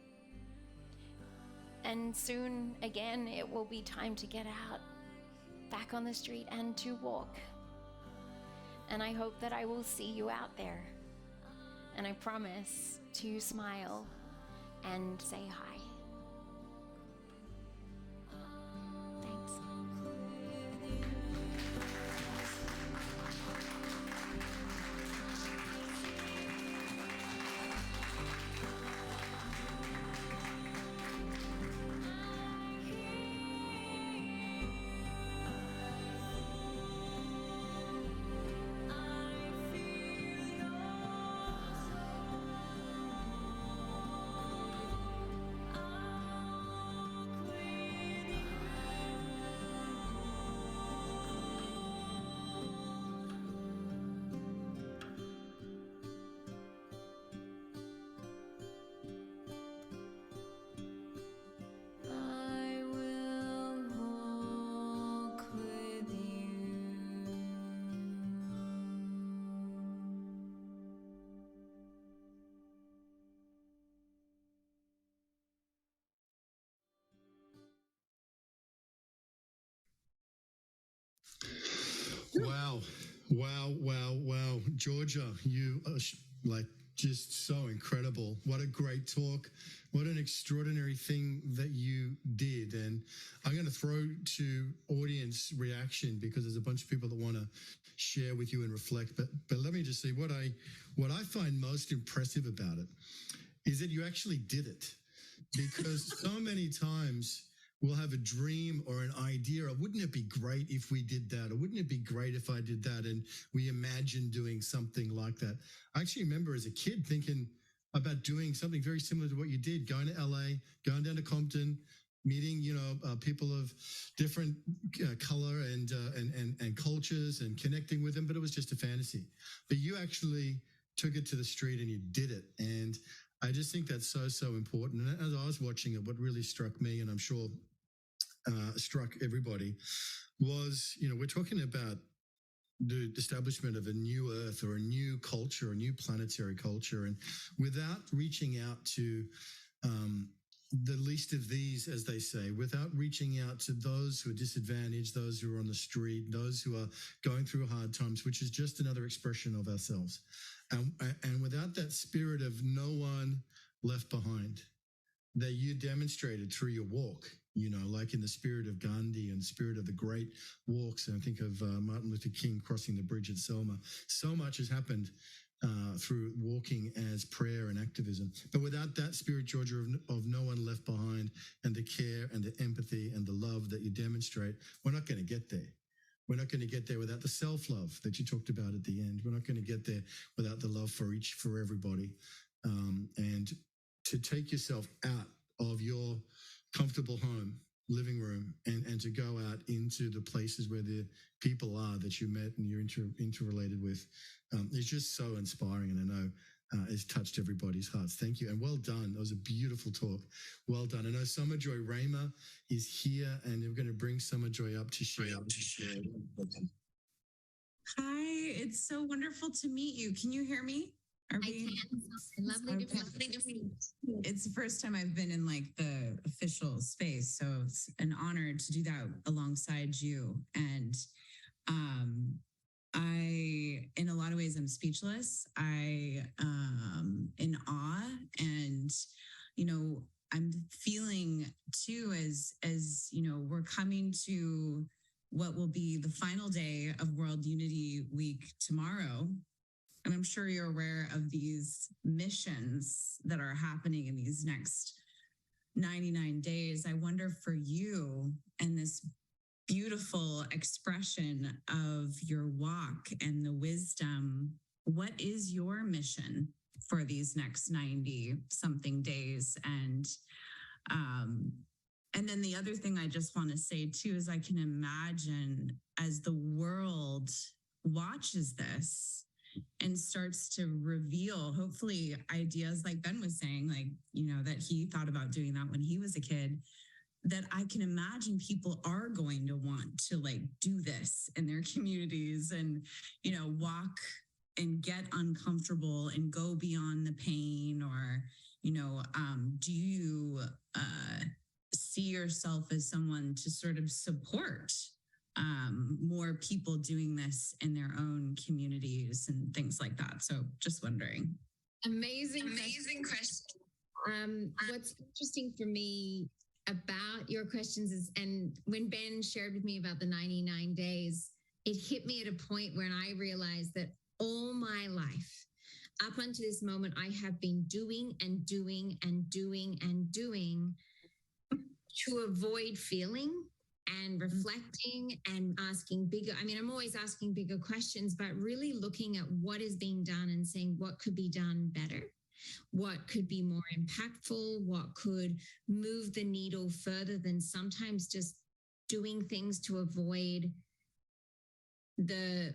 And soon again, it will be time to get out, back on the street and to walk. And I hope that I will see you out there. And I promise to smile and say hi. Thanks. Wow. Wow. Wow. Wow. Georgia, you are like just so incredible. What a great talk. What an extraordinary thing that you did. And I'm going to throw to audience reaction because there's a bunch of people that want to share with you and reflect. But let me just say what I find most impressive about it is that you actually did it, because so many times we'll have a dream or an idea, or wouldn't it be great if we did that, or wouldn't it be great if I did that, and we imagine doing something like that. I actually remember as a kid thinking about doing something very similar to what you did, going to LA, going down to Compton, meeting people of different color and cultures, and connecting with them, but it was just a fantasy. But you actually took it to the street and you did it. And I just think that's so important. And as I was watching it, what really struck me, and I'm sure struck everybody, was, we're talking about the establishment of a new earth or a new culture, a new planetary culture. And without reaching out to the least of these, as they say, without reaching out to those who are disadvantaged, those who are on the street, those who are going through hard times, which is just another expression of ourselves. And without that spirit of no one left behind that you demonstrated through your walk, like in the spirit of Gandhi and spirit of the great walks. And I think of Martin Luther King crossing the bridge at Selma. So much has happened through walking as prayer and activism. But without that spirit, Georgia, of no one left behind, and the care and the empathy and the love that you demonstrate, we're not going to get there. We're not going to get there without the self-love that you talked about at the end. We're not going to get there without the love for everybody. And to take yourself out of your comfortable home, living room, and to go out into the places where the people are that you met and you're interrelated with, is just so inspiring. And I know it's touched everybody's hearts. Thank you. And well done. That was a beautiful talk. Well done. I know Summer Joy Raymer is here, and we're going to bring Summer Joy up to share. Hi, it's so wonderful to meet you. Can you hear me? I can. Lovely to meet you. It's the first time I've been in like the official space, so it's an honor to do that alongside you. And in a lot of ways, I'm speechless. I in awe, and I'm feeling too, as we're coming to what will be the final day of World Unity Week tomorrow. And I'm sure you're aware of these missions that are happening in these next 99 days. I wonder for you, and this beautiful expression of your walk and the wisdom, what is your mission for these next 90 something days? And then the other thing I just want to say too is I can imagine as the world watches this and starts to reveal, hopefully, ideas like Ben was saying, that he thought about doing that when he was a kid, that I can imagine people are going to want to do this in their communities and, walk and get uncomfortable and go beyond the pain. Or, do you see yourself as someone to sort of support more people doing this in their own communities and things like that? So just wondering. Amazing question. What's interesting for me about your questions is, and when Ben shared with me about the 99 days, it hit me at a point when I realized that all my life, up until this moment, I have been doing and doing and doing and doing to avoid feeling and reflecting and asking bigger. I'm always asking bigger questions, but really looking at what is being done and saying what could be done better, what could be more impactful, what could move the needle further than sometimes just doing things to avoid the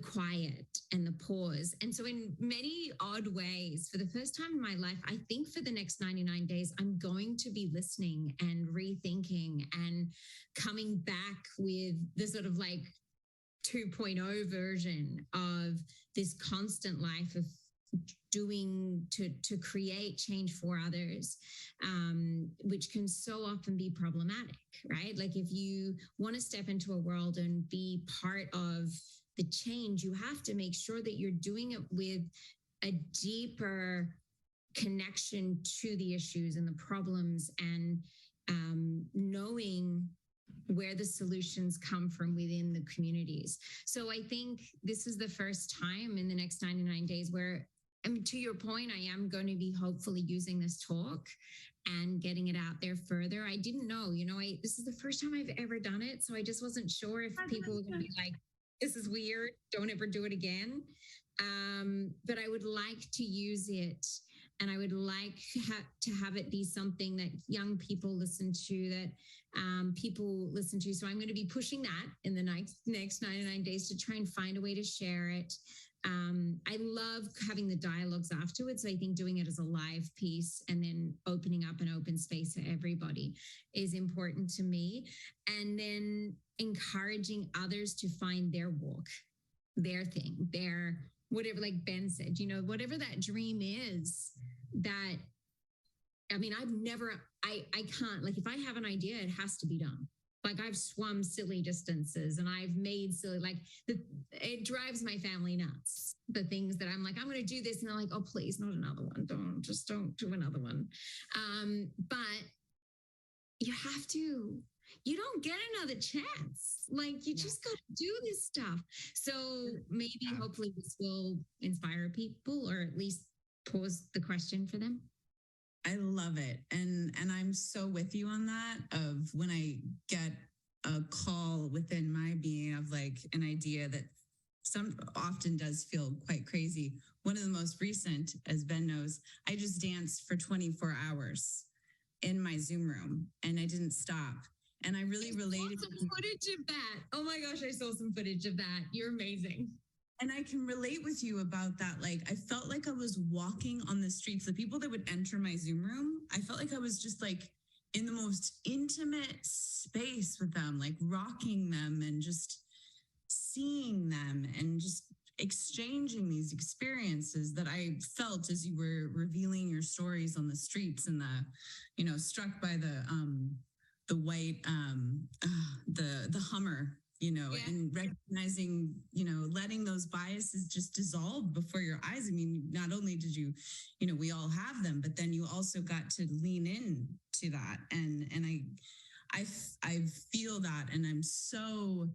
quiet and the pause. And so in many odd ways, for the first time in my life, I think for the next 99 days, I'm going to be listening and rethinking and coming back with the sort of 2.0 version of this constant life of doing to create change for others, which can so often be problematic, right? Like if you want to step into a world and be part of the change, you have to make sure that you're doing it with a deeper connection to the issues and the problems, and knowing where the solutions come from within the communities. So I think this is the first time in the next 99 days where, I mean, to your point, I am going to be hopefully using this talk and getting it out there further. I didn't know, this is the first time I've ever done it. So I just wasn't sure if people were going to be like, this is weird, don't ever do it again. But I would like to use it, and I would like to have it be something that young people listen to, that people listen to. So I'm going to be pushing that in the next 99 days to try and find a way to share it. I love having the dialogues afterwards. So I think doing it as a live piece and then opening up an open space for everybody is important to me. And then encouraging others to find their walk, their thing, their whatever, like Ben said, whatever that dream is. That, I mean, I can't, like, if I have an idea, it has to be done. Like I've swum silly distances and I've made silly, it drives my family nuts. The things that I'm like, I'm going to do this. And they're like, oh, please, not another one. Don't do another one. But you have to, you don't get another chance. Like you just got to do this stuff. So maybe hopefully this will inspire people, or at least pose the question for them. I love it. And I'm so with you on that, of when I get a call within my being of like an idea that often does feel quite crazy. One of the most recent, as Ben knows, I just danced for 24 hours in my Zoom room and I didn't stop. And I really related to some footage of that. Oh my gosh, I saw some footage of that. You're amazing. And I can relate with you about that. Like, I felt like I was walking on the streets. The people that would enter my Zoom room, I felt like I was just like in the most intimate space with them, like rocking them and just seeing them and just exchanging these experiences that I felt as you were revealing your stories on the streets, and struck by the white, the Hummer, and recognizing, letting those biases just dissolve before your eyes. I mean, not only did you, we all have them, but then you also got to lean in to that. And I feel that, and I'm so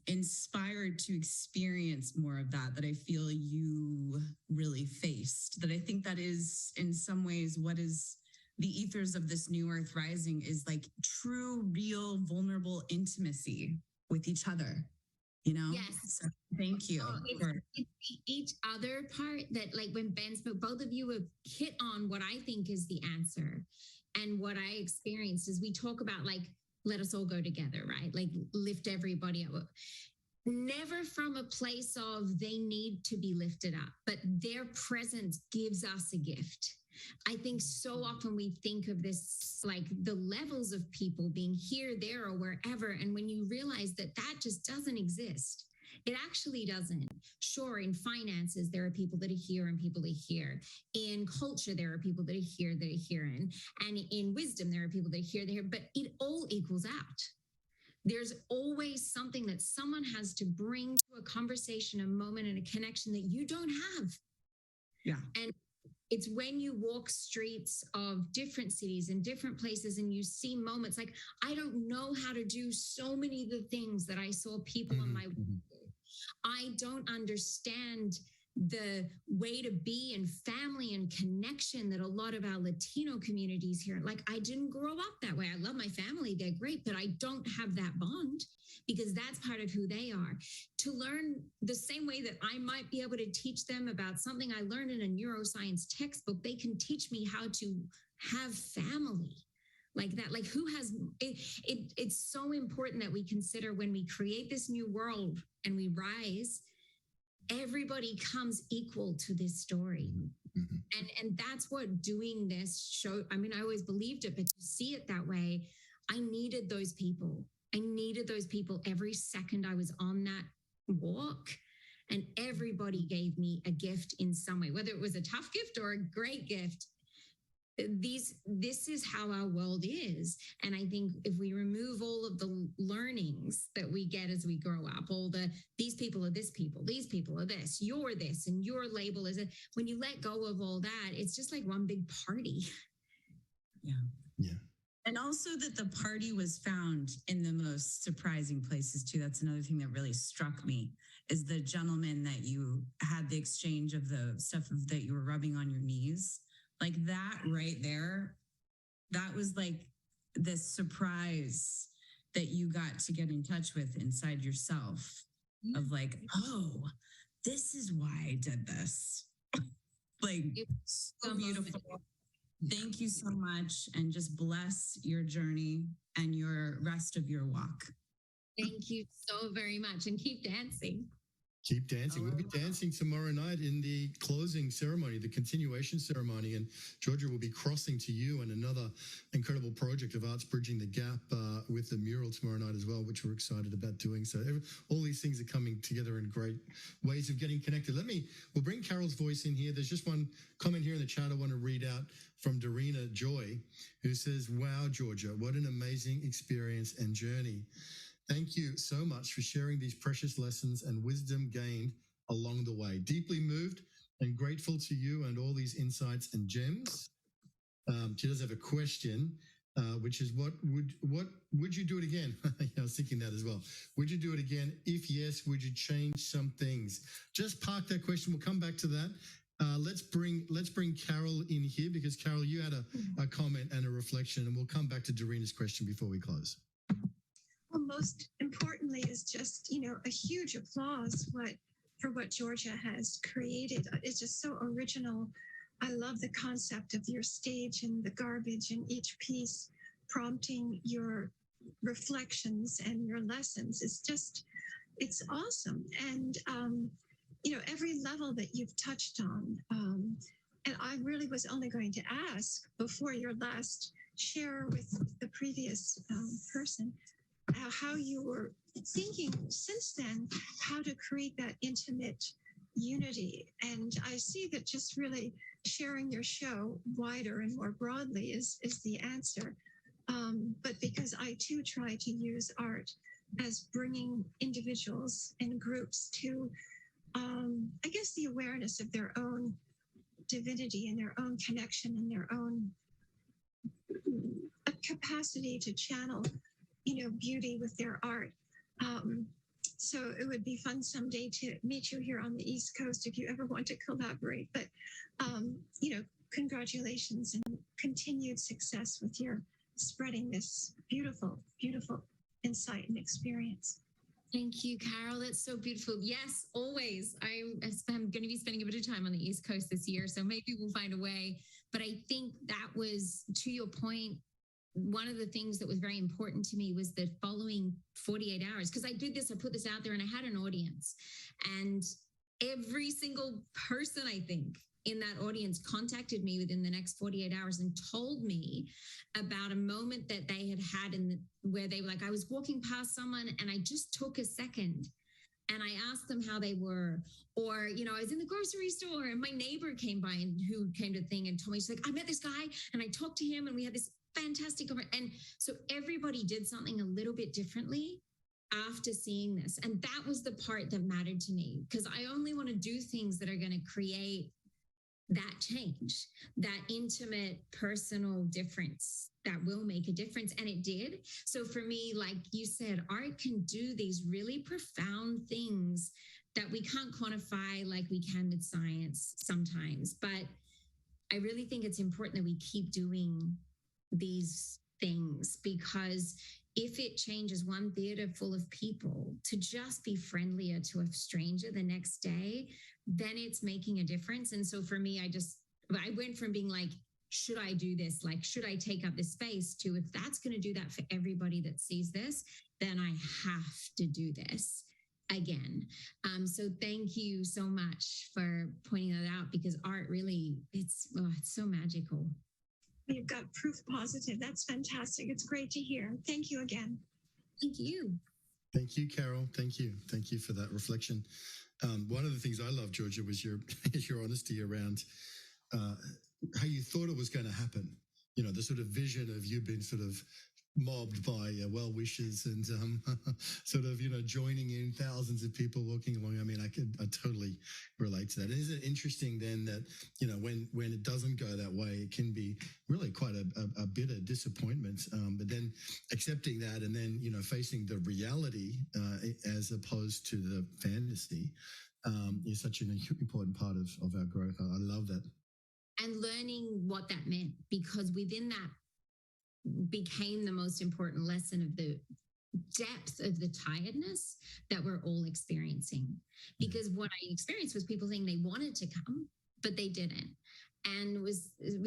inspired to experience more of that I feel you really faced. That I think that is in some ways what is the ethers of this new Earth Rising, is like true, real, vulnerable intimacy with each other, Yes. So thank you. It's the each other part that, like when Ben spoke, both of you have hit on what I think is the answer. And what I experienced is we talk about like, let us all go together, right? Like lift everybody up. Never from a place of they need to be lifted up, but their presence gives us a gift. I think so often we think of this like the levels of people being here, there, or wherever. And when you realize that just doesn't exist, it actually doesn't. Sure, in finances, there are people that are here and people that are here. In culture, there are people that are here, and in wisdom, there are people that are here, but it all equals out. There's always something that someone has to bring to a conversation, a moment, and a connection that you don't have. Yeah. And it's when you walk streets of different cities and different places and you see moments like, I don't know how to do so many of the things that I saw people on my way. I don't understand the way to be in family and connection that a lot of our Latino communities here. Like, I didn't grow up that way. I love my family. They're great, but I don't have that bond because that's part of who they are. To learn the same way that I might be able to teach them about something I learned in a neuroscience textbook, they can teach me how to have family like that. Like, who has it? It's so important that we consider when we create this new world and we rise, everybody comes equal to this story. And that's what doing this show. I mean, I always believed it, but to see it that way, I needed those people. I needed those people every second I was on that walk. and everybody gave me a gift in some way, whether it was a tough gift or a great gift. This is how our world is. And I think if we remove all of the learnings that we get as we grow up, these people are this people, these people are this, you're this, and your label is it. When you let go of all that, it's just like one big party. Yeah. And also that the party was found in the most surprising places too. That's another thing that really struck me, is the gentleman that you had the exchange of the stuff that you were rubbing on your knees. Like that right there, that was like this surprise that you got to get in touch with inside yourself of like, oh, this is why I did this. Like, so beautiful. Thank you so much, and just bless your journey and your rest of your walk. Thank you so very much, and keep dancing. Keep dancing. We'll be dancing tomorrow night in the closing ceremony, the continuation ceremony, and Georgia will be crossing to you and another incredible project of Arts Bridging the Gap with the mural tomorrow night as well, which we're excited about doing. So all these things are coming together in great ways of getting connected. We'll bring Carol's voice in here. There's just one comment here in the chat I want to read out from Dorina Joy, who says, "Wow, Georgia, what an amazing experience and journey. Thank you so much for sharing these precious lessons and wisdom gained along the way. Deeply moved and grateful to you and all these insights and gems." She does have a question, which is, what would you do it again? I was thinking that as well. Would you do it again? If yes, would you change some things? Just park that question. We'll come back to that. Let's bring Carol in here, because Carol, you had a comment and a reflection, and we'll come back to Dorina's question before we close. Well, most importantly is just, a huge applause for what Georgia has created. It's just so original. I love the concept of your stage and the garbage in each piece, prompting your reflections and your lessons. It's awesome. And, every level that you've touched on. And I really was only going to ask before your last share with the previous person, how you were thinking since then, how to create that intimate unity. And I see that just really sharing your show wider and more broadly is the answer. But because I too try to use art as bringing individuals and groups to, I guess, the awareness of their own divinity and their own connection and their own capacity to channel beauty with their art. So it would be fun someday to meet you here on the East Coast if you ever want to collaborate. But, congratulations and continued success with your spreading this beautiful, beautiful insight and experience. Thank you, Carol. That's so beautiful. Yes, always. I'm going to be spending a bit of time on the East Coast this year, so maybe we'll find a way. But I think that was, to your point, one of the things that was very important to me was the following 48 hours, because I put this out there and I had an audience, and every single person, I think, in that audience contacted me within the next 48 hours and told me about a moment that they had where they were like, I was walking past someone and I just took a second and I asked them how they were. Or, I was in the grocery store and my neighbor came by and who came to the thing and told me, she's like, I met this guy and I talked to him and we had this fantastic. And so everybody did something a little bit differently after seeing this. And that was the part that mattered to me, because I only want to do things that are going to create that change, that intimate, personal difference that will make a difference. And it did. So for me, like you said, art can do these really profound things that we can't quantify like we can with science sometimes. But I really think it's important that we keep doing these things, because if it changes one theater full of people to just be friendlier to a stranger the next day, then it's making a difference. And so for me, I went from being like, should I do this? Like, should I take up this space, to, if that's going to do that for everybody that sees this, then I have to do this again. So thank you so much for pointing that out, because art really, it's so magical. You've got proof positive. That's fantastic. It's great to hear. Thank you again. Thank you. Thank you, Carol. Thank you. Thank you for that reflection. One of the things I love, Georgia, was your your honesty around how you thought it was going to happen. You know, the sort of vision of you being sort of mobbed by well wishers and sort of, you know, joining in thousands of people walking along. I mean, I totally relate to that. And isn't it interesting then that, you know, when it doesn't go that way, it can be really quite a bitter disappointment. But then accepting that and then, you know, facing the reality as opposed to the fantasy is such an important part of our growth. I love that. And learning what that meant, because within that became the most important lesson of the depth of the tiredness that we're all experiencing. Because what I experienced was people saying they wanted to come, but they didn't. And with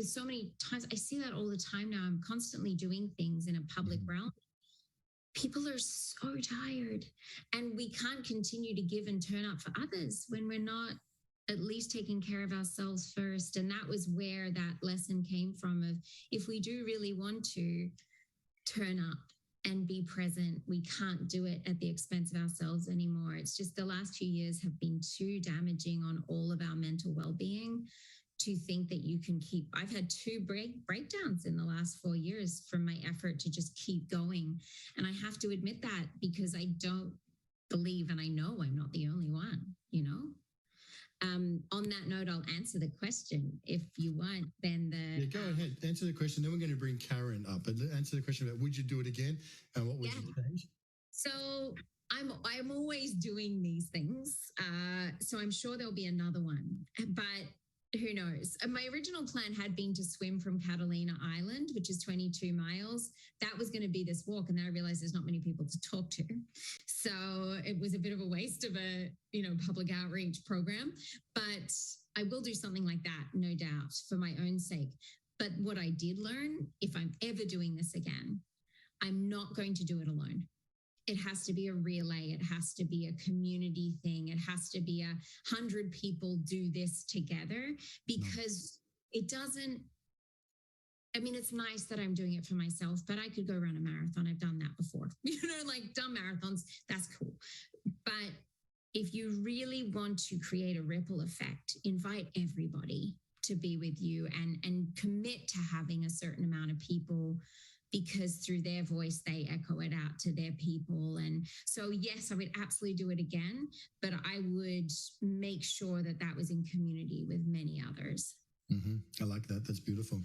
so many times, I see that all the time now. I'm constantly doing things in a public realm. People are so tired, and we can't continue to give and turn up for others when we're not at least taking care of ourselves first. And that was where that lesson came from of, if we do really want to turn up and be present, we can't do it at the expense of ourselves anymore. It's just the last few years have been too damaging on all of our mental well-being to think that you can keep. I've had 2 breakdowns in the last 4 years from my effort to just keep going. And I have to admit that, because I don't believe, and I know I'm not the only one, you know? On that note, I'll answer the question if you want. Then go ahead, answer the question. Then we're going to bring Karen up and answer the question about would you do it again and what would you change? So I'm always doing these things. So I'm sure there'll be another one, but who knows? My original plan had been to swim from Catalina Island, which is 22 miles. That was going to be this walk. And then I realized there's not many people to talk to. So it was a bit of a waste of a, you know, public outreach program. But I will do something like that, no doubt, for my own sake. But what I did learn, if I'm ever doing this again, I'm not going to do it alone. It has to be a relay. It has to be a community thing. It has to be 100 people do this together, because it doesn't, I mean, it's nice that I'm doing it for myself, but I could go run a marathon. I've done that before, you know, like done marathons. That's cool. But if you really want to create a ripple effect, invite everybody to be with you and commit to having a certain amount of people, because through their voice, they echo it out to their people. And so, yes, I would absolutely do it again, but I would make sure that that was in community with many others. I like that. That's beautiful.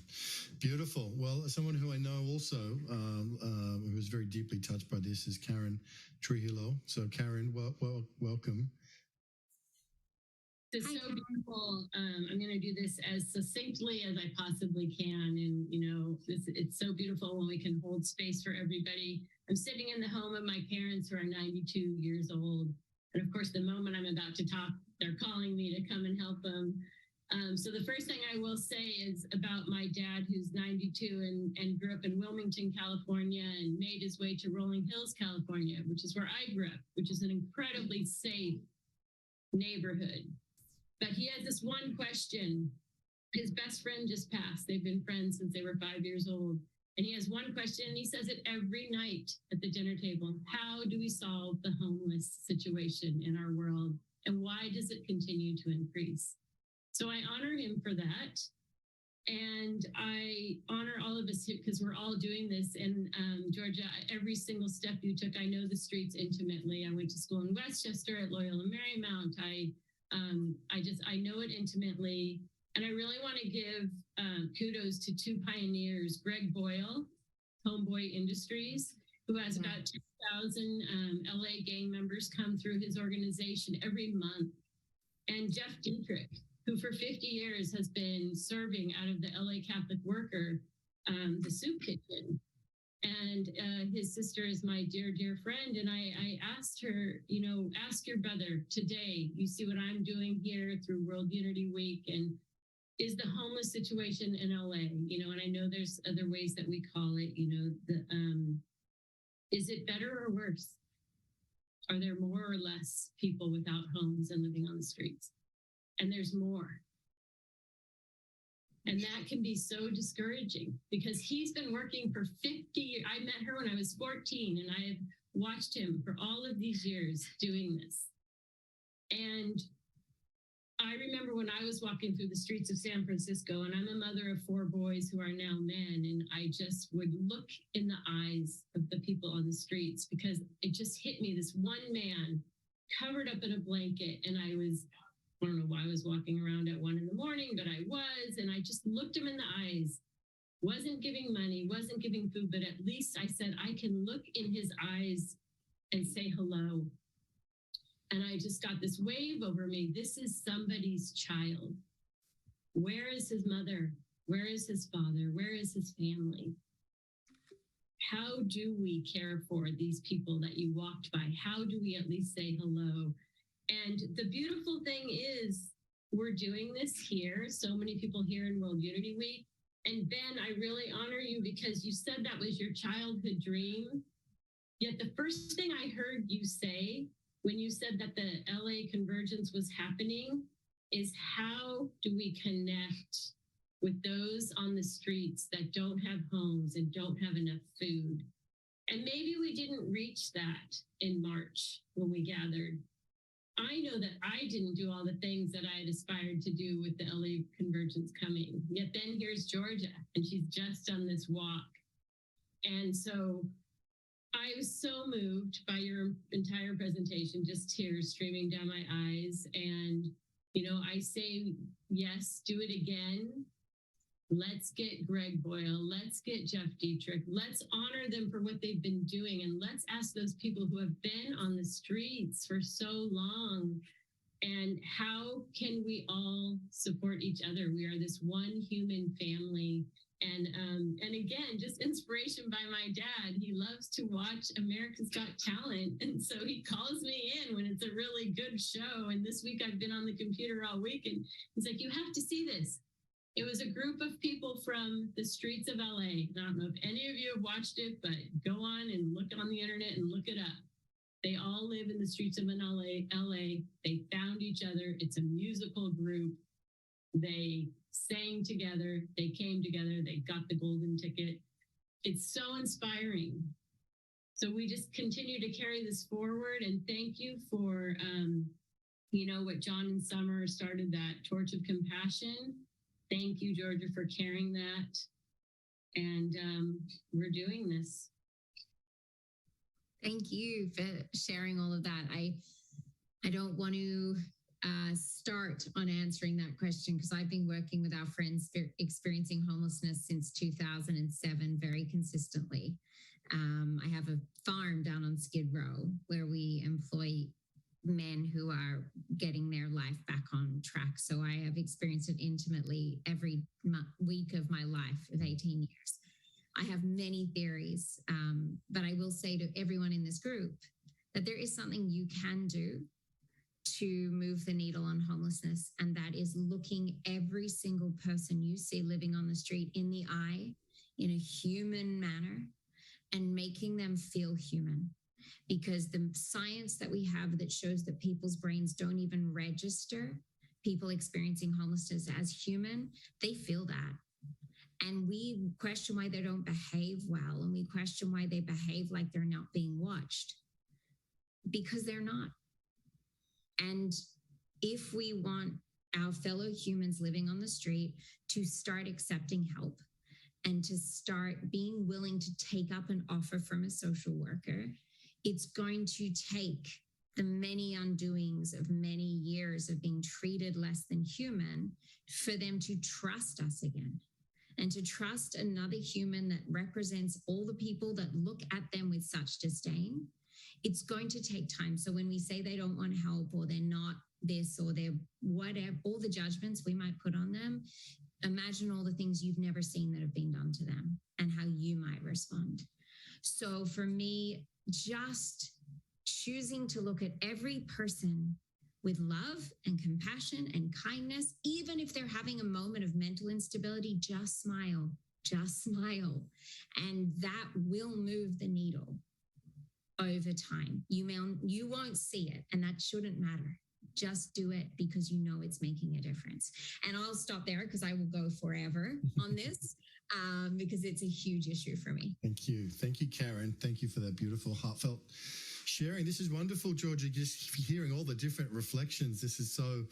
Beautiful. Well, someone who I know also who is very deeply touched by this is Karen Trujillo. So Karen, welcome. It's so beautiful. I'm going to do this as succinctly as I possibly can. And, you know, it's so beautiful when we can hold space for everybody. I'm sitting in the home of my parents who are 92 years old. And of course, the moment I'm about to talk, they're calling me to come and help them. So the first thing I will say is about my dad, who's 92 and grew up in Wilmington, California, and made his way to Rolling Hills, California, which is where I grew up, which is an incredibly safe neighborhood. But he has this one question. His best friend just passed. They've been friends since they were 5 years old. And he has one question, and he says it every night at the dinner table. How do we solve the homeless situation in our world? And why does it continue to increase? So I honor him for that. And I honor all of us because we're all doing this. And Georgia, every single step you took, I know the streets intimately. I went to school in Westchester at Loyola Marymount. I know it intimately. And I really want to give kudos to 2 pioneers, Greg Boyle, Homeboy Industries, who has about 2,000 LA gang members come through his organization every month. And Jeff Dietrich, who for 50 years has been serving out of the LA Catholic Worker, the soup kitchen. And his sister is my dear, dear friend. And I asked her, you know, ask your brother today, you see what I'm doing here through World Unity Week, and is the homeless situation in LA, you know, and I know there's other ways that we call it, you know, is it better or worse? Are there more or less people without homes and living on the streets? And there's more. And that can be so discouraging because he's been working for 50 years. I met her when I was 14, and I have watched him for all of these years doing this. And I remember when I was walking through the streets of San Francisco, and I'm a mother of 4 boys who are now men, and I just would look in the eyes of the people on the streets because it just hit me, this one man covered up in a blanket. And I don't know why I was walking around at 1 a.m, but I was, and I just looked him in the eyes, wasn't giving money, wasn't giving food, but at least I said, I can look in his eyes and say hello. And I just got this wave over me. This is somebody's child. Where is his mother? Where is his father? Where is his family? How do we care for these people that you walked by? How do we at least say hello? And the beautiful thing is we're doing this here. So many people here in World Unity Week. And Ben, I really honor you because you said that was your childhood dream. Yet the first thing I heard you say when you said that the LA convergence was happening is how do we connect with those on the streets that don't have homes and don't have enough food? And maybe we didn't reach that in March when we gathered. I know that I didn't do all the things that I had aspired to do with the LA convergence coming. Yet then here's Georgia, and she's just done this walk. And so I was so moved by your entire presentation, just tears streaming down my eyes. And, I say, yes, do it again. Let's get Greg Boyle. Let's get Jeff Dietrich. Let's honor them for what they've been doing. And let's ask those people who have been on the streets for so long, and how can we all support each other? We are this one human family. And again, just inspiration by my dad. He loves to watch America's Got Talent. And so he calls me in when it's a really good show. And this week I've been on the computer all week, and he's like, you have to see this. It was a group of people from the streets of LA. I don't know if any of you have watched it, but go on and look on the internet and look it up. They all live in the streets of LA. They found each other. It's a musical group. They sang together. They came together. They got the golden ticket. It's so inspiring. So we just continue to carry this forward. And thank you for, what John and Summer started, that torch of compassion. Thank you, Georgia, for carrying that. And we're doing this. Thank you for sharing all of that. I don't want to start on answering that question because I've been working with our friends experiencing homelessness since 2007 very consistently. I have a farm down on Skid Row where we employ men who are getting their life back on track. So I have experienced it intimately every week of my life of 18 years. I have many theories, but I will say to everyone in this group that there is something you can do to move the needle on homelessness, and that is looking every single person you see living on the street in the eye in a human manner and making them feel human. Because the science that we have that shows that people's brains don't even register people experiencing homelessness as human, they feel that. And we question why they don't behave well, and we question why they behave like they're not being watched, because they're not. And if we want our fellow humans living on the street to start accepting help and to start being willing to take up an offer from a social worker, it's going to take the many undoings of many years of being treated less than human for them to trust us again and to trust another human that represents all the people that look at them with such disdain. It's going to take time. So when we say they don't want help or they're not this or they're whatever, all the judgments we might put on them, imagine all the things you've never seen that have been done to them and how you might respond. So for me, just choosing to look at every person with love and compassion and kindness, even if they're having a moment of mental instability, just smile. And that will move the needle over time. You won't see it, and that shouldn't matter. Just do it because you know it's making a difference. And I'll stop there because I will go forever on this because it's a huge issue for me. Thank you. Thank you, Karen. Thank you for that beautiful, heartfelt sharing. This is wonderful, Georgia, just hearing all the different reflections. This is so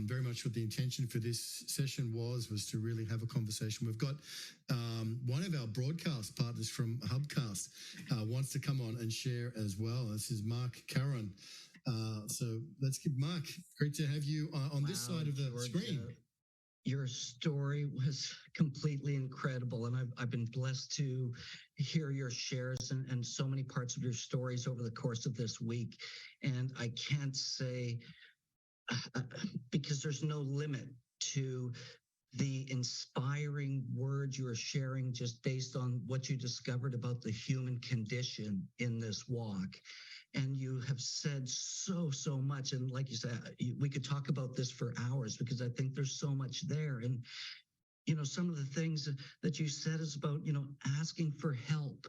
very much what the intention for this session was to really have a conversation. We've got one of our broadcast partners from Hubcast wants to come on and share as well. This is Mark Caron. So let's give Mark, great to have you on this side of the screen. Your story was completely incredible, and I've been blessed to hear your shares and so many parts of your stories over the course of this week. And I can't say, because there's no limit to the inspiring words you are sharing just based on what you discovered about the human condition in this walk. And you have said so much. And like you said, we could talk about this for hours because I think there's so much there. And, you know, some of the things that you said is about, you know, asking for help,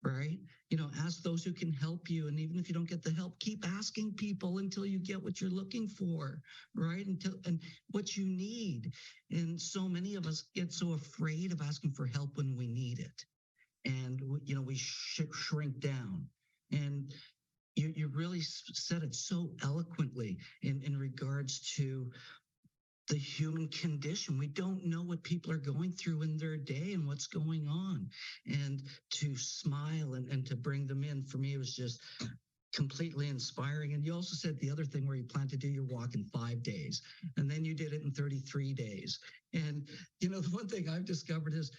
right? You know, ask those who can help you. And even if you don't get the help, keep asking people until you get what you're looking for, right? And what you need. And so many of us get so afraid of asking for help when we need it. And, you know, we shrink down. And you really said it so eloquently in regards to the human condition. We don't know what people are going through in their day and what's going on. And to smile and to bring them in, for me, it was just completely inspiring. And you also said the other thing where you plan to do your walk in 5 days, and then you did it in 33 days. And, you know, the one thing I've discovered is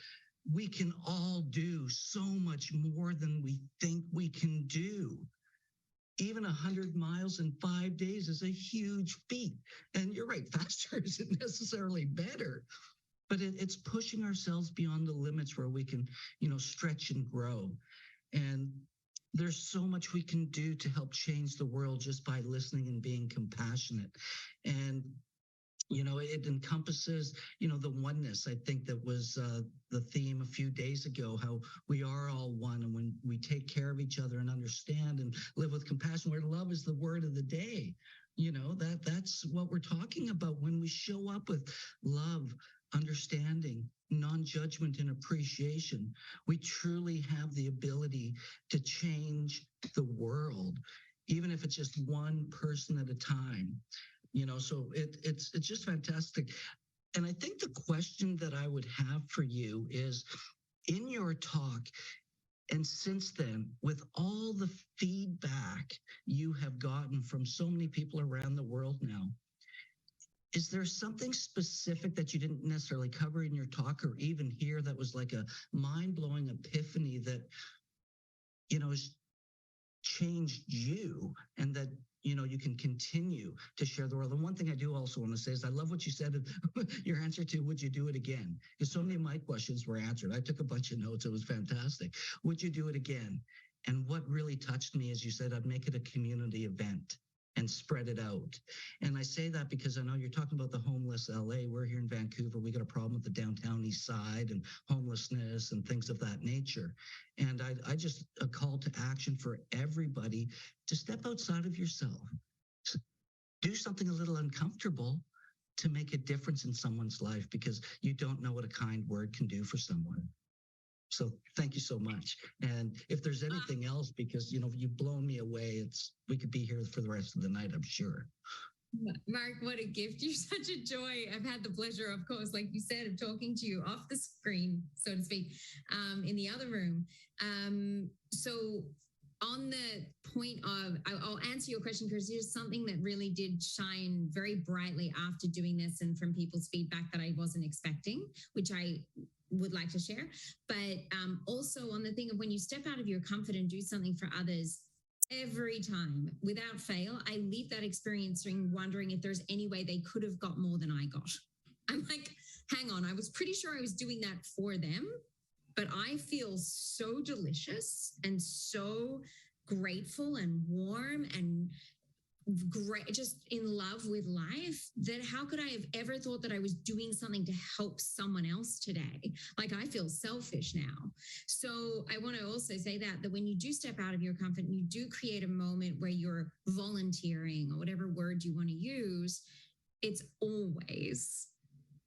we can all do so much more than we think we can do. Even 100 miles in 5 days is a huge feat. And you're right, faster isn't necessarily better, but it's pushing ourselves beyond the limits where we can, you know, stretch and grow. And there's so much we can do to help change the world just by listening and being compassionate. And you know, it encompasses, you know, the oneness. I think that was the theme a few days ago, how we are all one. And when we take care of each other and understand and live with compassion, where love is the word of the day, you know, that's what we're talking about. When we show up with love, understanding, non-judgment, and appreciation, we truly have the ability to change the world, even if it's just one person at a time. You know, so it's just fantastic. And I think the question that I would have for you is, in your talk, and since then, with all the feedback you have gotten from so many people around the world now, is there something specific that you didn't necessarily cover in your talk or even here that was like a mind-blowing epiphany that, you know, has changed you and that, you know, you can continue to share the world? And one thing I do also want to say is I love what you said, your answer to would you do it again? Because so many of my questions were answered. I took a bunch of notes. It was fantastic. Would you do it again? And what really touched me is you said I'd make it a community event and spread it out. And I say that because I know you're talking about the homeless LA. We're here in Vancouver. We got a problem with the downtown east side and homelessness and things of that nature. And I just a call to action for everybody to step outside of yourself. Do something a little uncomfortable to make a difference in someone's life, because you don't know what a kind word can do for someone. So thank you so much. And if there's anything else, because, you know, you've blown me away, we could be here for the rest of the night, I'm sure. Mark, what a gift. You're such a joy. I've had the pleasure, of course, like you said, of talking to you off the screen, so to speak, in the other room. So on the point of, I'll answer your question because there's something that really did shine very brightly after doing this and from people's feedback that I wasn't expecting, which I would like to share. But also on the thing of when you step out of your comfort and do something for others, every time, without fail, I leave that experience wondering if there's any way they could have got more than I got. I'm like, hang on, I was pretty sure I was doing that for them, but I feel so delicious and so grateful and warm and great, just in love with life, that how could I have ever thought that I was doing something to help someone else today? Like, I feel selfish now. So I want to also say that when you do step out of your comfort and you do create a moment where you're volunteering or whatever word you want to use, it's always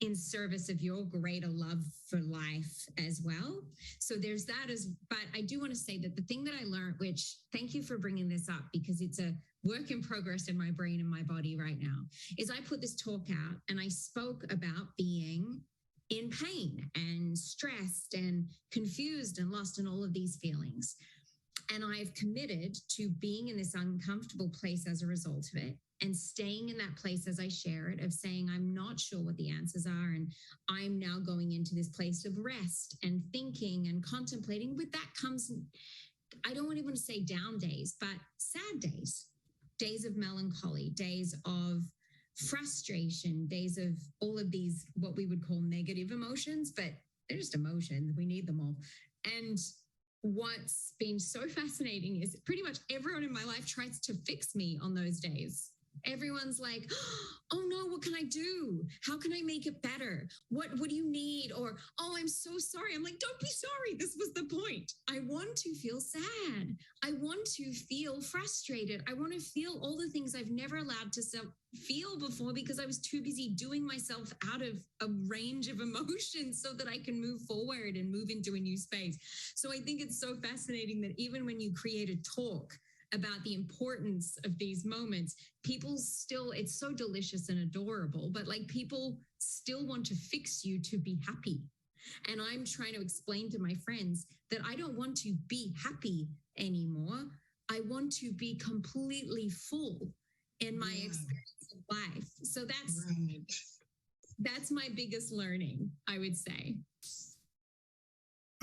in service of your greater love for life as well. So there's that but I do want to say that the thing that I learned, which thank you for bringing this up because it's a work in progress in my brain and my body right now, is I put this talk out and I spoke about being in pain and stressed and confused and lost and all of these feelings. And I've committed to being in this uncomfortable place as a result of it and staying in that place as I share it, of saying, I'm not sure what the answers are. And I'm now going into this place of rest and thinking and contemplating. With that comes, I don't even want to say down days, but sad days, days of melancholy, days of frustration, days of all of these, what we would call negative emotions, but they're just emotions. We need them all. And what's been so fascinating is pretty much everyone in my life tries to fix me on those days. Everyone's like, oh no, what can I do? How can I make it better? What do you need? Or, oh, I'm so sorry. I'm like, don't be sorry. This was the point. I want to feel sad. I want to feel frustrated. I want to feel all the things I've never allowed to feel before because I was too busy doing myself out of a range of emotions so that I can move forward and move into a new space. So I think it's so fascinating that even when you create a talk about the importance of these moments, people still, it's so delicious and adorable, but like people still want to fix you to be happy. And I'm trying to explain to my friends that I don't want to be happy anymore. I want to be completely full in my experience of life. So that's my biggest learning, I would say.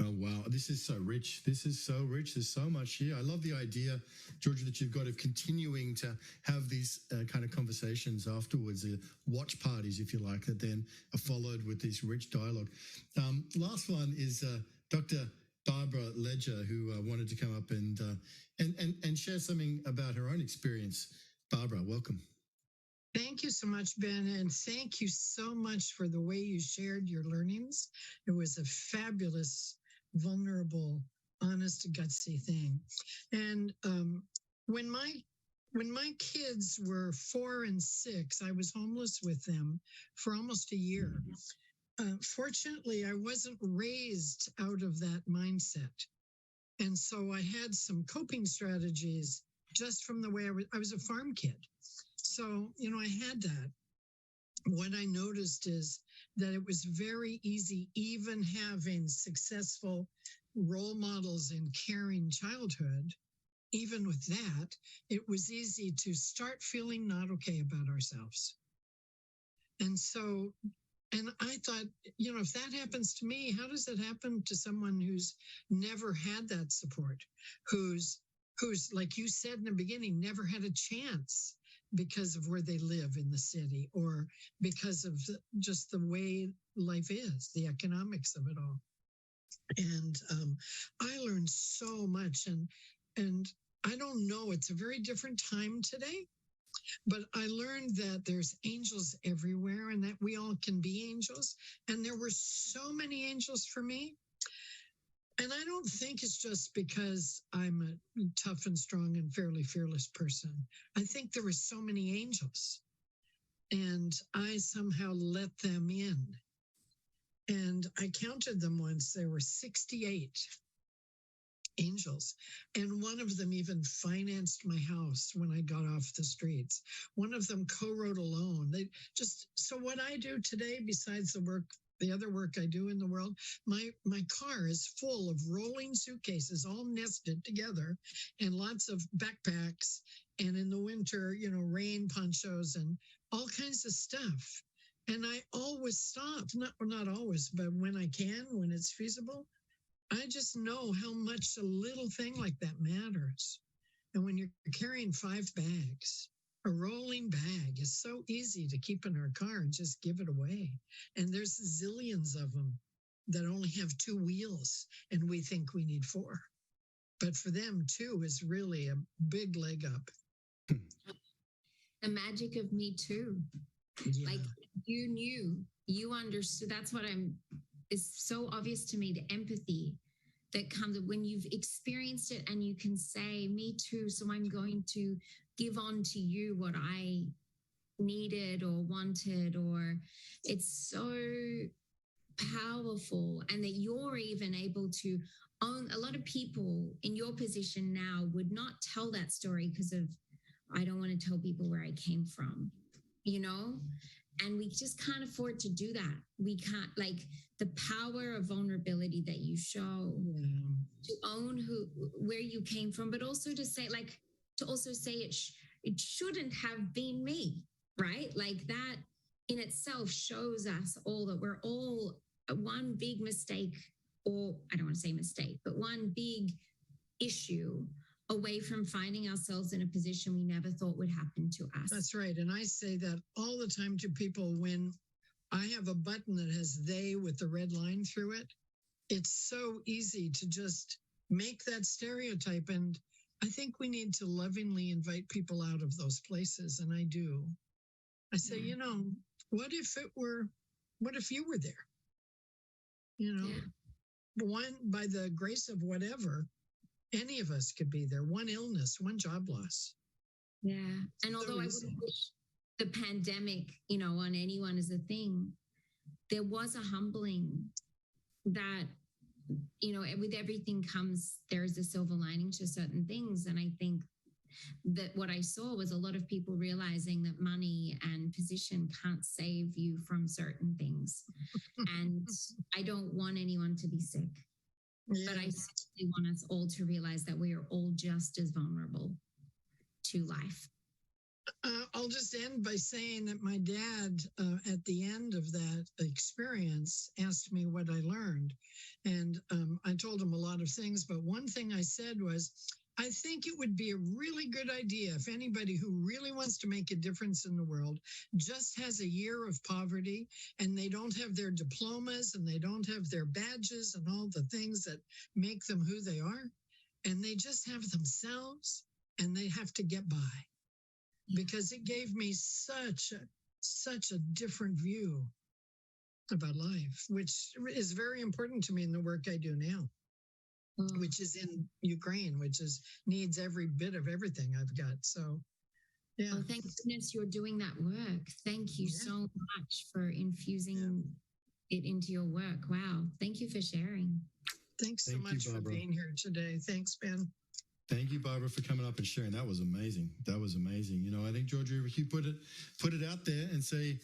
Oh, wow. This is so rich. This is so rich. There's so much here. I love the idea, Georgia, that you've got of continuing to have these kind of conversations afterwards, watch parties, if you like, that then are followed with this rich dialogue. Last one is Dr. Barbara Ledger, who wanted to come up and share something about her own experience. Barbara, welcome. Thank you so much, Ben, and thank you so much for the way you shared your learnings. It was a fabulous, vulnerable, honest, gutsy thing. And when my kids were 4 and 6, I was homeless with them for almost a year. Fortunately, I wasn't raised out of that mindset. And so I had some coping strategies just from the way I was a farm kid. So, I had that. What I noticed is that it was very easy, even having successful role models in caring childhood, even with that, it was easy to start feeling not okay about ourselves. And so, and I thought, if that happens to me, how does it happen to someone who's never had that support, who's, like you said in the beginning, never had a chance because of where they live in the city or because of just the way life is, the economics of it all. And I learned so much, and I don't know, it's a very different time today, but I learned that there's angels everywhere and that we all can be angels. And there were so many angels for me. And I don't think it's just because I'm a tough and strong and fairly fearless person. I think there were so many angels, and I somehow let them in. And I counted them once. There were 68 angels, and one of them even financed my house when I got off the streets. One of them co-wrote a loan. So what I do today, besides the other work I do in the world, my car is full of rolling suitcases, all nested together, and lots of backpacks, and in the winter, rain ponchos and all kinds of stuff. And I always stop, not always, but when I can, when it's feasible, I just know how much a little thing like that matters. And when you're carrying 5 bags, a rolling bag is so easy to keep in our car and just give it away. And there's zillions of them that only have 2 wheels, and we think we need 4. But for them, 2 is really a big leg up. The magic of Me Too. Yeah. Like you knew, you understood. That's what it's so obvious to me, the empathy that comes when you've experienced it and you can say, me too. So I'm going to give on to you what I needed or wanted, or it's so powerful. And that you're even able to own. A lot of people in your position now would not tell that story because of, I don't want to tell people where I came from, you know? And we just can't afford to do that. We can't, like, the power of vulnerability that you show, to own where you came from, but also to say, like, to also say it shouldn't have been me, right? Like, that in itself shows us all that we're all one big mistake, or I don't want to say mistake, but one big issue away from finding ourselves in a position we never thought would happen to us. That's right. And I say that all the time to people when I have a button that has they with the red line through it. It's so easy to just make that stereotype. And I think we need to lovingly invite people out of those places. And I do. I say, you know, what if you were there? You know, one, by the grace of whatever, any of us could be there. One illness, one job loss. Yeah. And although I wouldn't wish the pandemic, you know, on anyone as a thing, there was a humbling that, you know, with everything comes, there's a silver lining to certain things. And I think that what I saw was a lot of people realizing that money and position can't save you from certain things. And I don't want anyone to be sick. Yeah. But I simply want us all to realize that we are all just as vulnerable to life. I'll just end by saying that my dad, at the end of that experience, asked me what I learned. And I told him a lot of things, but one thing I said was, I think it would be a really good idea if anybody who really wants to make a difference in the world just has a year of poverty and they don't have their diplomas and they don't have their badges and all the things that make them who they are. And they just have themselves and they have to get by. Because it gave me such a different view about life, which is very important to me in the work I do now. Which is in Ukraine, which needs every bit of everything I've got. So, yeah. Oh, thank goodness you're doing that work. Thank you so much for infusing it into your work. Wow. Thank you for sharing. Thanks so much for being here today. Thanks, Ben. Thank you, Barbara, for coming up and sharing. That was amazing. That was amazing. You know, I think, Georgia, if you put it out there and say,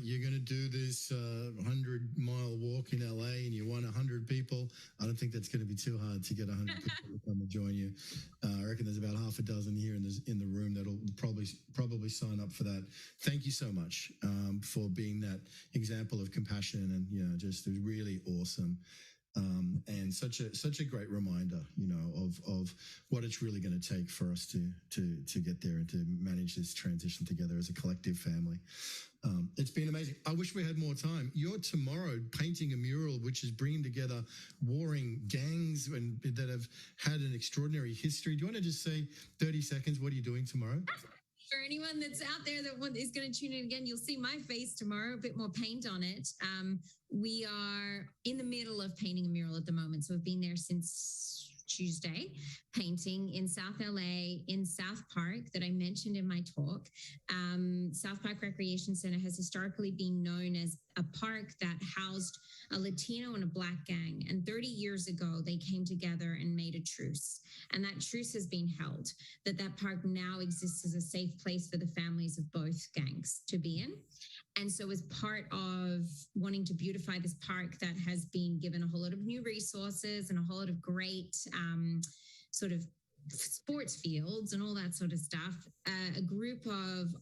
you're going to do this 100-mile walk in LA and you want 100 people, I don't think that's going to be too hard to get 100 people to come and join you. I reckon there's about half a dozen here in the room that'll probably sign up for that. Thank you so much for being that example of compassion, and, you know, just really awesome. And such a great reminder, you know, of what it's really going to take for us to get there and to manage this transition together as a collective family. It's been amazing. I wish we had more time. You're tomorrow painting a mural which is bringing together warring gangs that have had an extraordinary history. Do you want to just say 30 seconds? What are you doing tomorrow? For anyone that's out there that is going to tune in again, you'll see my face tomorrow, a bit more paint on it. We are in the middle of painting a mural at the moment. So we've been there since Tuesday, painting in South LA, in South Park that I mentioned in my talk. South Park Recreation Center has historically been known as a park that housed a Latino and a Black gang. And 30 years ago, they came together and made a truce. And that truce has been held, that park now exists as a safe place for the families of both gangs to be in. And so as part of wanting to beautify this park that has been given a whole lot of new resources and a whole lot of great sort of sports fields and all that sort of stuff, a group of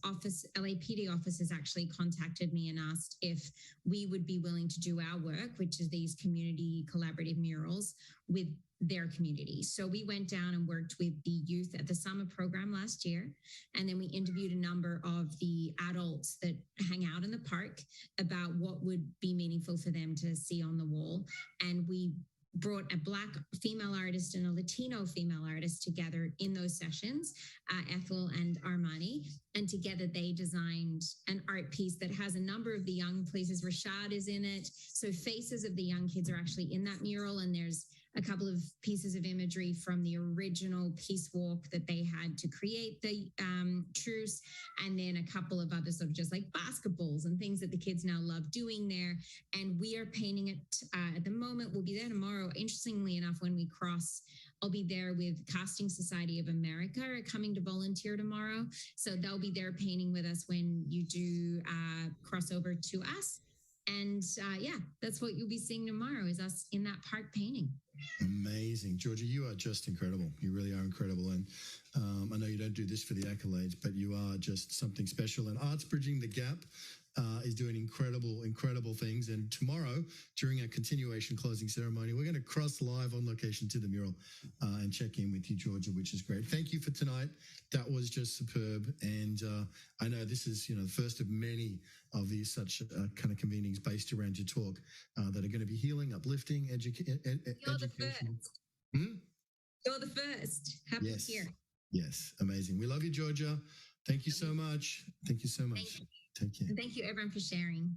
LAPD officers actually contacted me and asked if we would be willing to do our work, which is these community collaborative murals with their community. So we went down and worked with the youth at the summer program last year. And then we interviewed a number of the adults that hang out in the park about what would be meaningful for them to see on the wall. And we brought a Black female artist and a Latino female artist together in those sessions, Ethel and Armani, and together they designed an art piece that has a number of the young places. Rashad is in it. So faces of the young kids are actually in that mural, and there's a couple of pieces of imagery from the original peace walk that they had to create the truce, and then a couple of other sort of just like basketballs and things that the kids now love doing there. And we are painting it at the moment. We'll be there tomorrow. Interestingly enough, when we cross, I'll be there with Casting Society of America are coming to volunteer tomorrow. So they'll be there painting with us when you do cross over to us. And yeah, that's what you'll be seeing tomorrow is us in that park painting. Amazing. Georgia, you are just incredible. You really are incredible. And I know you don't do this for the accolades, but you are just something special. And Arts Bridging the Gap is doing incredible things. And tomorrow, during our continuation closing ceremony, we're going to cross live on location to the mural and check in with you, Georgia, which is great. Thank you for tonight. That was just superb. And I know this is, the first of many of these such kind of convenings based around your talk that are going to be healing, uplifting, education. You're the first. You're the first. Happy Yes. here. Yes. Amazing. We love you, Georgia. Thank you so much. Thank you so much. Thank you. Take care. And thank you, everyone, for sharing.